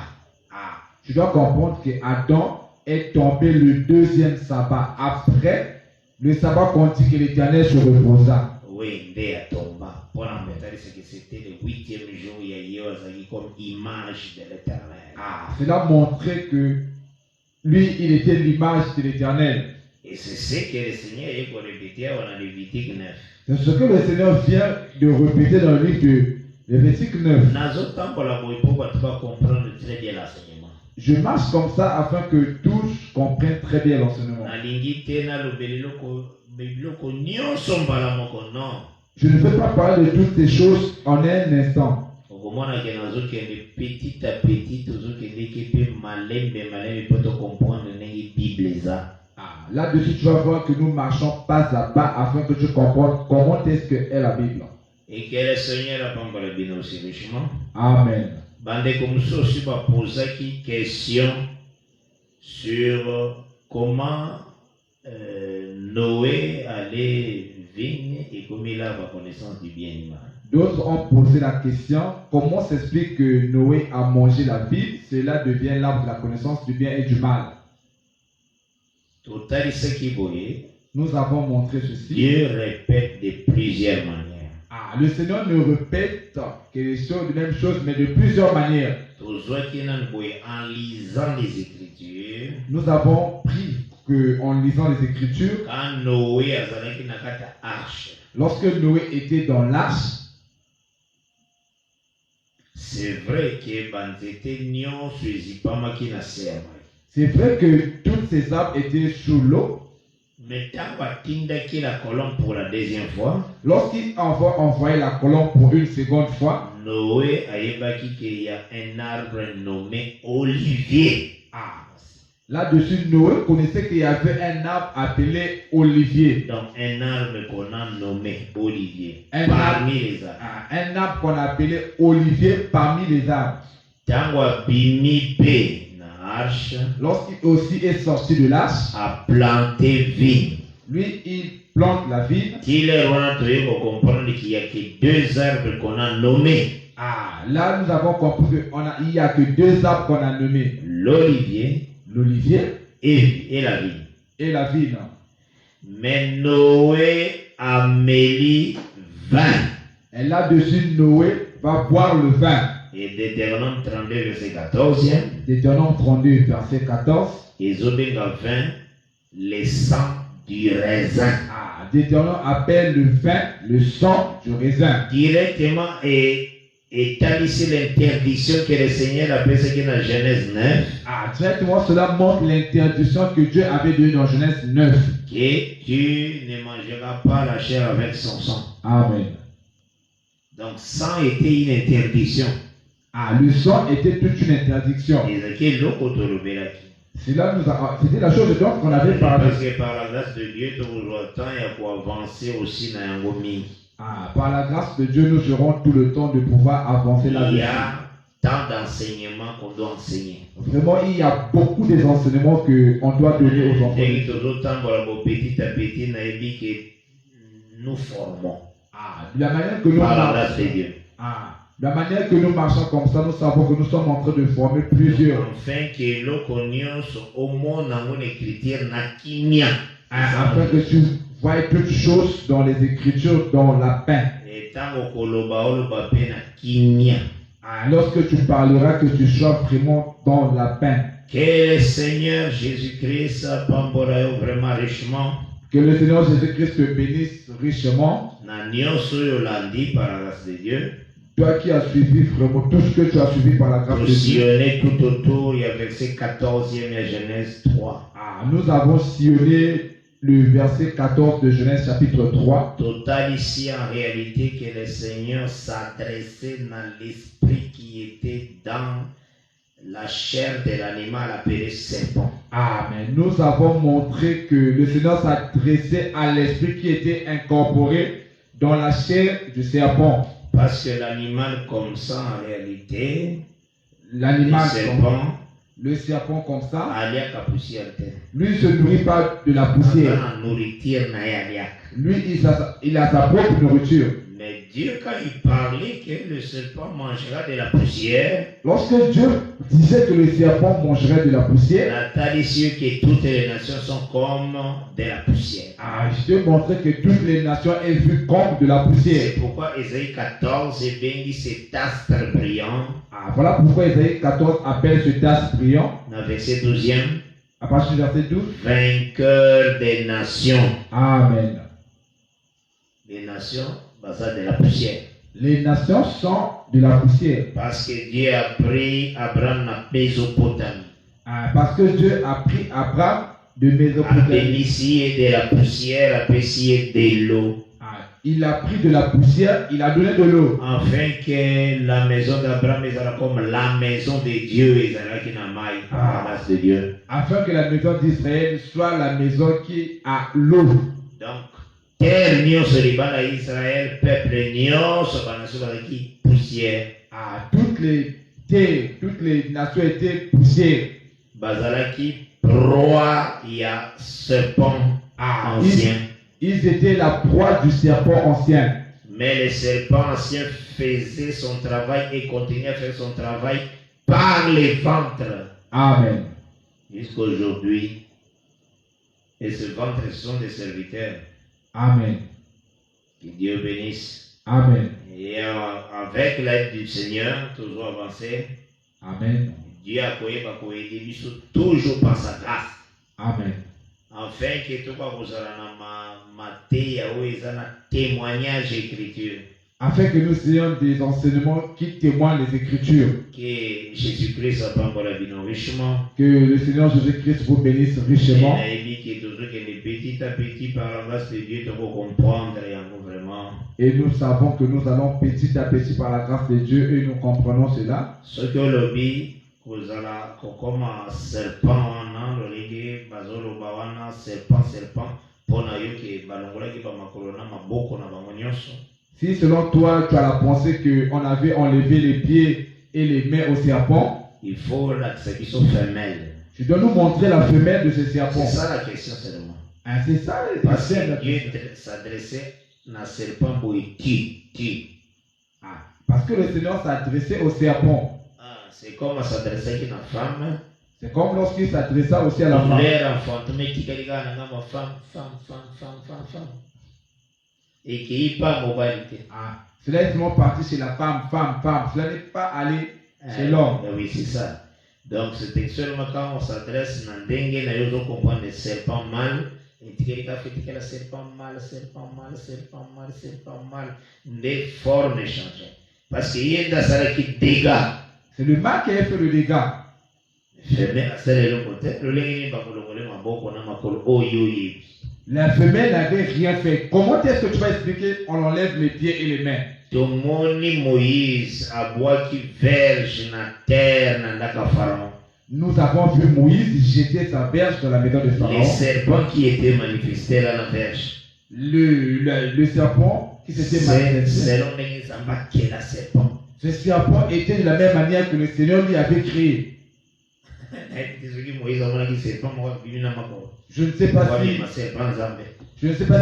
Je dois comprendre que Adam est tombé le deuxième sabbat après le sabbat qu'on dit que l'Éternel se reposa. Oui, Ndé a tombé. Pour en mettre, c'est que c'était le 8e jour, il y a eu comme image de l'Éternel. Cela montrait que lui, il était l'image de l'Éternel. Et c'est ce que le Seigneur a répété dans Lévitique 9. C'est ce que le Seigneur vient de répéter dans le livre de Lévitique 9. Comprendre très bien l'enseignement. Je marche comme ça afin que tous comprennent très bien l'enseignement. Je ne peux pas parler de toutes ces choses en un instant. Petit à petit, Là-dessus, tu vas voir que nous marchons pas à pas afin que tu comprennes comment est-ce que est la Bible. Et que le Seigneur a parlé bien aussi richement. Amen. Bande comme ça aussi va poser une question sur comment Noé allait vivre et comment il a la connaissance du bien et du mal. D'autres ont posé la question, comment s'explique que Noé a mangé la vigne, cela devient l'arbre de la connaissance du bien et du mal. Total ce qui voyait. Nous avons montré ceci. Dieu répète de plusieurs manières. Le Seigneur ne répète que les choses, les mêmes choses, mais de plusieurs manières. En lisant les Écritures, nous avons pris qu'en lisant les Écritures, quand Noé a arche, lorsque Noé était dans l'arche, c'est vrai que c'est vrai que toutes ces arbres étaient sous l'eau. Mais quand il a la colombe pour la deuxième fois, lorsqu'il envoyé la colombe pour une seconde fois, Noé a évoqué qu'il y a un arbre nommé olivier. Là-dessus, Noé connaissait qu'il y avait un arbre appelé olivier. Donc un arbre qu'on a nommé olivier parmi les arbres. Un arbre qu'on appelait olivier parmi les arbres. Lorsqu'il aussi est sorti de l'arche, a planté vigne. Lui, il plante la vigne. Il est comprendre qu'il n'y a que deux arbres qu'on a nommés. Là, nous avons compris qu'il n'y a que deux arbres qu'on a nommés. L'olivier et la vigne. Et la vigne. Mais Noé a mêlé vin. Et là-dessus, Noé va boire le vin. Et Deutéronome 32, verset 14. Deutéronome 32, verset 14. Ils ont bien vin le sang du raisin. Deutéronome appelle le vin le sang du raisin. Directement et établit l'interdiction que le Seigneur a fait dans Genèse 9. Directement, cela montre l'interdiction que Dieu avait donnée dans Genèse 9. Que tu ne mangeras pas la chair avec son sang. Amen. Donc, sang était une interdiction. Ah, le sang était toute une interdiction. C'était la chose dont on avait parlé. Parce que par la grâce de Dieu, il faut avancer aussi dans l'angomi. Ah, par la grâce de Dieu, nous aurons tout le temps de pouvoir avancer là-dessus. Il y a tant d'enseignements qu'on doit enseigner. Vraiment, il y a beaucoup des enseignements qu'on doit donner aux enfants. Et petit à petit, nous formons. Ah, de la manière que nous par la grâce de Dieu. Ah, de la manière que nous marchons comme ça, nous savons que nous sommes en train de former plusieurs. Afin que l'on connaisse au monde en écriture na kimia. Afin que tu vois toutes choses dans les Écritures, dans la paix. Et tant au koloba oloba pe na kimia. Lorsque tu parleras, que tu sois vraiment dans la paix. Que le Seigneur Jésus-Christ pamborayo vraiment richement. Que le Seigneur Jésus-Christ te bénisse richement. Na nyoso yolandi par la grâce de Dieu. Toi qui as suivi vraiment tout ce que tu as suivi par la grâce de Dieu. Sillonné tout autour, il y a verset 14e de Genèse 3. Nous avons sillonné le verset 14 de Genèse chapitre 3. Total ici en réalité que le Seigneur s'adressait dans l'esprit qui était dans la chair de l'animal appelé serpent. Amen. Nous avons montré que le Seigneur s'adressait à l'esprit qui était incorporé dans la chair du serpent. Parce que l'animal comme ça en réalité, l'animal le serpent comme ça, lui ne se nourrit pas de la poussière. Lui, il a sa propre nourriture. Mais Dieu, quand il parlait que le serpent mangera de la poussière, lorsque Dieu disait que le serpent mangerait de la poussière, que toutes les nations sont comme de la poussière. Je te montrais que toutes les nations aient vu comme de la poussière. C'est pourquoi Ésaïe 14 est bien dit cet astre brillant. Voilà pourquoi Ésaïe 14 appelle cet astre brillant. Dans verset 12e. À partir du verset 12. Vainqueur des nations. Amen. Les nations, basées de la poussière. Les nations sont de la poussière. Parce que Dieu a pris Abraham à Mésopotamie. Parce que Dieu a pris Abraham de Mésopotamie. Et de la poussière, a de l'eau. Il a pris de la poussière, il a donné de l'eau. Afin que la maison d'Abraham soit comme la maison de Dieu, la grâce de Dieu. Afin que la maison d'Israël soit la maison qui a l'eau. Donc, terre nyonso libana Israël, peuple nyonso banasuka qui poussière. Toutes les nations étaient poussière. Bazalaki proie ya serpent ancien. Ils étaient la proie du serpent ancien. Mais le serpent ancien faisait son travail et continuait à faire son travail par les ventres. Amen. Jusqu'à aujourd'hui. Et ce ventre sont des serviteurs. Amen. Que Dieu bénisse. Amen. Et avec l'aide du Seigneur, toujours avancé. Amen. Dieu a aider toujours par sa grâce. Amen. Afin que tout va vous témoignage écriture. Afin que nous ayons des enseignements qui témoignent les Écritures. Que Jésus-Christ a richement. Que le Seigneur Jésus-Christ vous bénisse richement. Petit à petit, par la grâce de Dieu, nous comprendre vraiment. Et nous savons que nous allons petit à petit par la grâce de Dieu et nous comprenons cela. Ce que le dit, vous allez comme un serpent, serpent. Si selon toi tu as la pensée qu'on avait enlevé les pieds et les mains au serpent, il faut l'acceptation femelle. Tu dois nous montrer la femelle de ce serpent. C'est ça la question seulement. C'est ça la parce question. Que Dieu s'adressait à serpent pour tu. Parce que le Seigneur s'adressait au serpent. C'est comme s'adresser à une femme. C'est comme lorsqu'il s'adressa aussi à la femme. Femme. Et qui n'est pas moralité. Cela est seulement parti chez la femme. Cela n'est pas allé chez l'homme. Oui, c'est ça. Donc, c'est seulement quand on s'adresse à dengue, nous allons comprendre le serpent mal. Et tu as serpent mal. Des formes changées. Parce qu'il y a des choses qui dégâts. C'est le mal qui a fait le dégât. La femelle n'avait rien fait. Comment est-ce que tu vas expliquer on enlève les pieds et les mains? tomoni Moïse aboie qui verge na terre na ndaka Pharaon. Nous avons vu Moïse jeter sa verge dans la maison de Les Pharaon. serpents qui étaient manifestés là dans la verge. Le serpent qui s'était manifesté. Selon les Zamba qui est la serpent. Ce serpent était de la même manière que le Seigneur lui avait créé. Je ne sais pas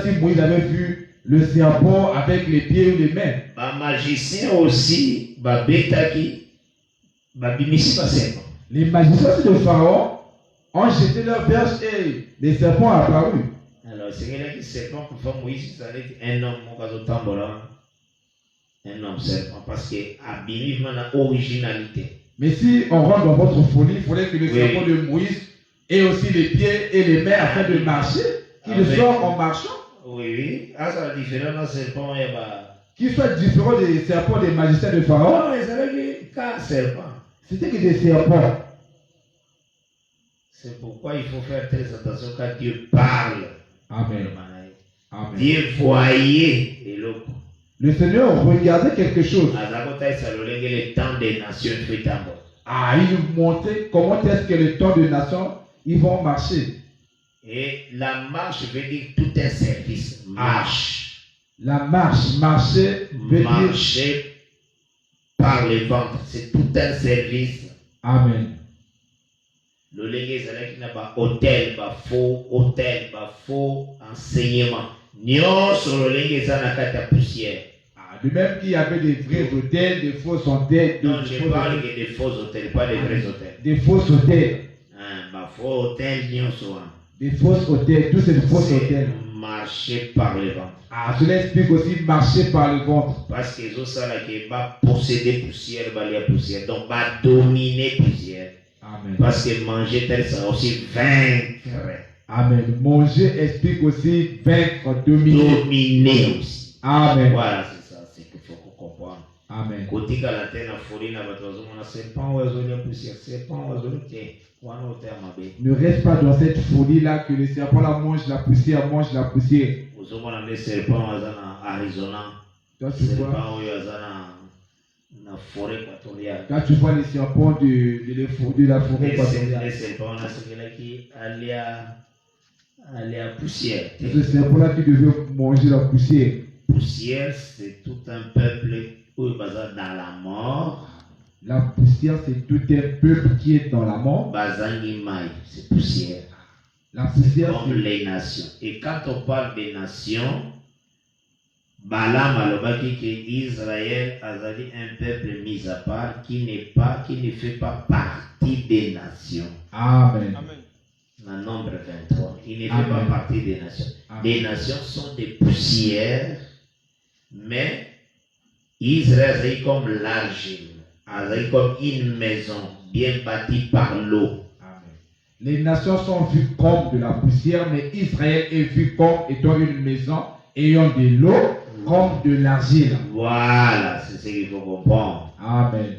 si Moïse avait vu le serpent avec les pieds ou les mains. Les magiciens aussi, les magiciens de Pharaon ont jeté leur verge et les serpents sont apparus. Alors, c'est que les serpents pour faire Moïse, ça allait un homme, un homme serpent, parce que abîme la originalité. Mais si on rentre dans votre folie, il faudrait que le serpent de Moïse ait aussi les pieds et les mains afin de marcher, qu'il sort en marchant. Oui. Ah, ça différent d'un serpent, qu'il soit différent des serpents des magiciens de Pharaon. Non, mais serpent. C'était que des serpents. C'est pourquoi il faut faire très attention quand Dieu parle. Amen. Amen. Dieu voyait les locaux. Le Seigneur regardait quelque chose. Le temps des nations. Il montrait comment est-ce que le temps des nations ils vont marcher. Et la marche veut dire tout un service. Marche. La marche, marcher veut dire marcher par le ventre. C'est tout un service. Amen. Le légué, c'est là pas hôtel, faux enseignement. Nyon sur le légué, ça n'a qu'à ta poussière. De même qu'il y avait des vrais hôtels, des faux hôtels. Non, je parle des faux hôtels, pas des vrais hôtels. Des faux hôtels. Faux hôtels, nyon sur. Des faux hôtels, tous ces faux hôtels. Marcher par le ventre. Cela explique aussi marcher par le ventre. Parce que les autres, va posséder poussière, va les poussière. Donc, va dominer poussière. Amen. Parce que manger tel, ça aussi vaincre. Amen. Manger explique aussi vaincre, dominer. Dominer aussi. Amen. Voilà, c'est ça. C'est qu'il faut qu'on comprenne. Amen. Côté que la terre a folie, n'a pas de serpent, oiseau, la poussière, serpent, oiseau, ne reste pas dans cette folie-là que le serpent là mange la poussière, mange la poussière. Vous avez des serpents en Arizona. Toi, tu vois. La forêt équatoriale. Quand tu vois les serpents de la forêt équatoriale. Les serpents, c'est qui allaient à poussière. Ce serpent-là qui devait manger la poussière. Poussière, c'est tout un peuple où il est dans la mort. La poussière, c'est tout un peuple qui est dans la mort. C'est poussière. La poussière, comme les nations. Et quand on parle des nations, Balaam alobaki que Israël a un peuple mis à part qui ne fait pas partie des nations. Amen. Dans Nombre 23, il ne fait pas partie des nations. Amen. Les nations sont des poussières, mais Israël est comme l'argile, comme une maison bien bâtie par l'eau. Les nations sont vues comme de la poussière, mais Israël est vu comme étant une maison ayant de l'eau comme de l'argile. Voilà, c'est ce qu'il faut comprendre. Amen.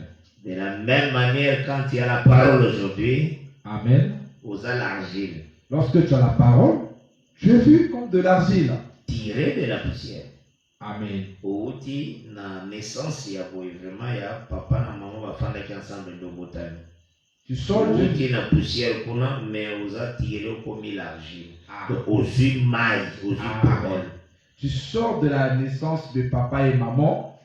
De la même manière, quand il y a la parole aujourd'hui, amen. Vous avez l'argile. Lorsque tu as la parole, tu es vu comme de l'argile. Tiré de la poussière. Amen. Outi na naissance, il y a vraiment, il y a papa et maman va faire des ensemble de botane. Tu sors de la poussière, mais vous avez tiré comme l'argile. Donc, aux yeux mailles, aux yeux paroles. Tu sors de la naissance de papa et maman,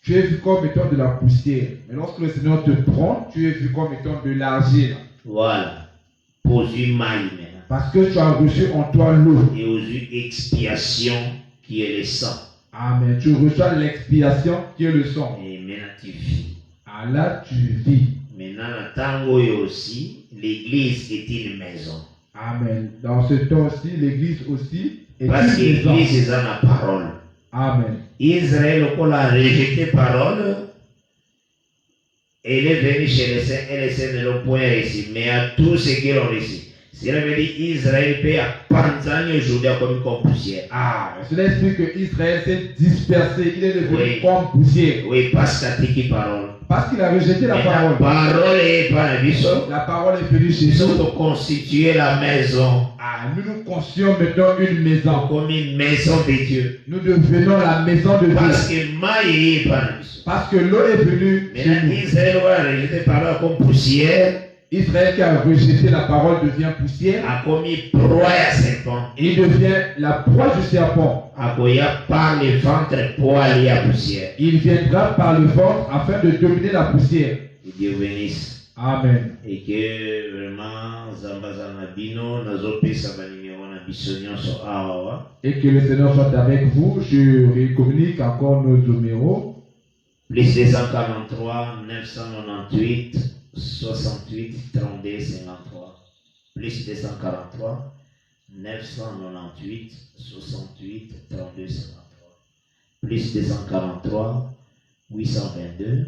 tu es vu comme étant de la poussière. Mais lorsque le Seigneur te prend, tu es vu comme étant de l'argile. Voilà. Aux yeux mailles maintenant. Parce que tu as reçu en toi l'eau. Et aux yeux expiation qui est le sang. Amen. Tu reçois l'expiation qui est le sang. Et maintenant tu vis. Ah là, tu vis. Maintenant, dans tango aussi, l'église est une maison. Amen. Dans ce temps-ci, l'église aussi est parce une maison. Parce que l'église est dans la parole. Amen. Israël, quand a rejeté parole, elle est venue chez les saints et les saints ne l'ont point réussi. Mais à tous ceux qui l'ont réussi. Cela veut dire Israël peut apprendre aujourd'hui comme poussière. Cela explique que Israël s'est dispersé. Il est devenu comme poussière. Oui, parce qu'il qui parole. Parce qu'il a rejeté la parole. La parole est venue chez nous. Pour constituer la maison. Nous nous constituons maintenant une maison. Comme une maison de Dieu. Nous devenons la maison de Dieu. Parce que l'eau est venue chez nous. Israël a rejeté la parole comme poussière. Israël qui a rejeté la parole devient poussière. A commis proie à serpent. Il devient la proie du serpent. Akoya par le ventre poilu à poussière. Il viendra par le ventre afin de dominer la poussière. Que Dieu bénisse. Amen. Et que vraiment Zambazana Bino Nazopesa Banimiro na Bisonyon so awa. Et que le Seigneur soit avec vous. Je communique encore nos numéros. Plus 243 998 68 32 53. Plus 243 998 68 32 53. Plus 243 822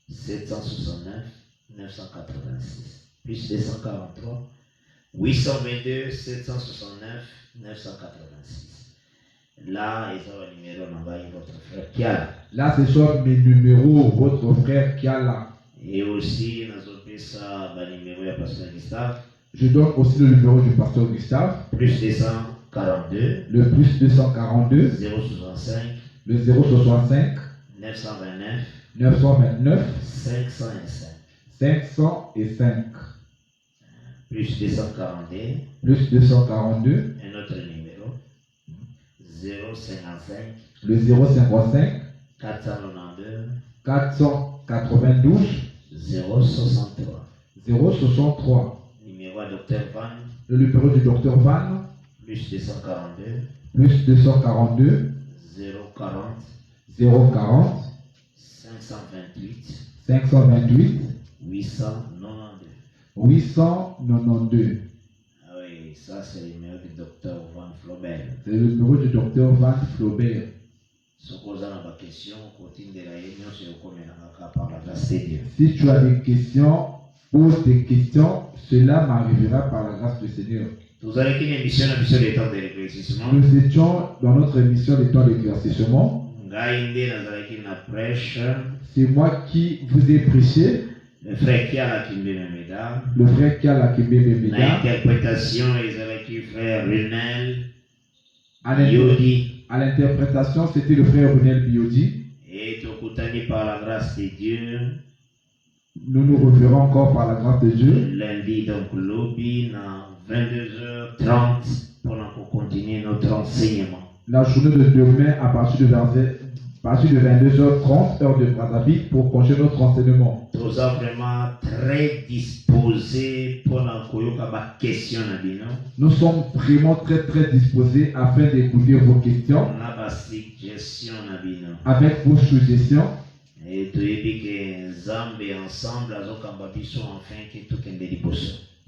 769 986. Plus 243 822 769 986. Là, ils ont le numéro d'envoyer votre frère Kiala. Là, ce sont mes numéros, votre frère Kiala. Et aussi, nous avons ça, le numéro du pasteur Gustave. Je donne aussi le numéro du pasteur Gustave. Plus 242. Le plus 242. 065. Le 065. 929. 929. 505. 505. Plus 242. Plus 242. Un autre numéro. 055. Le 055. 492. 492. 063. 063. Numéro à Dr. Van. Le numéro du Dr. Van. Plus 242. Plus 242. 040. 040. 528. 528. 892. 892. Ah oui, ça c'est le numéro du Dr. Van Flaubert. C'est le numéro du Dr. Van Flaubert. Si vous avez des questions, continue de la réunion sur le par la grâce de Dieu. Si tu as des questions, pose des questions, cela m'arrivera par la grâce du Seigneur. Vous avez une émission des temps de l'éclaircissement. Nous étions dans notre émission des temps d'éclaircissement. C'est moi qui vous ai prêché. Le frère qui a la Kimbe Le frère qui a la Kimbe Memeda. L'interprétation, ils avaient le frère Renel À l'interprétation, c'était le frère Renel Biodi. Et par la grâce de Dieu. Nous nous reverrons encore par la grâce de Dieu. Lundi, donc, lobby, à 22h30, pour continuer notre enseignement. La journée de demain, à partir de 22h30, heure de Brazzaville, pour continuer notre enseignement. Nous sommes vraiment très disposés pour la question. Nous sommes vraiment très disposés afin d'écouter vos questions. Avec vos suggestions. Et tu que Zambé ensemble,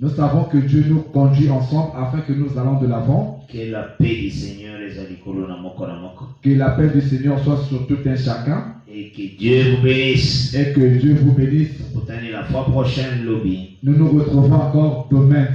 nous savons que Dieu nous conduit ensemble afin que nous allons de l'avant. Que la paix du Seigneur Que la paix du Seigneur soit sur tout un chacun. Et que Dieu vous bénisse. Et que Dieu vous bénisse. La fois prochaine, lobby. Nous nous retrouvons encore demain.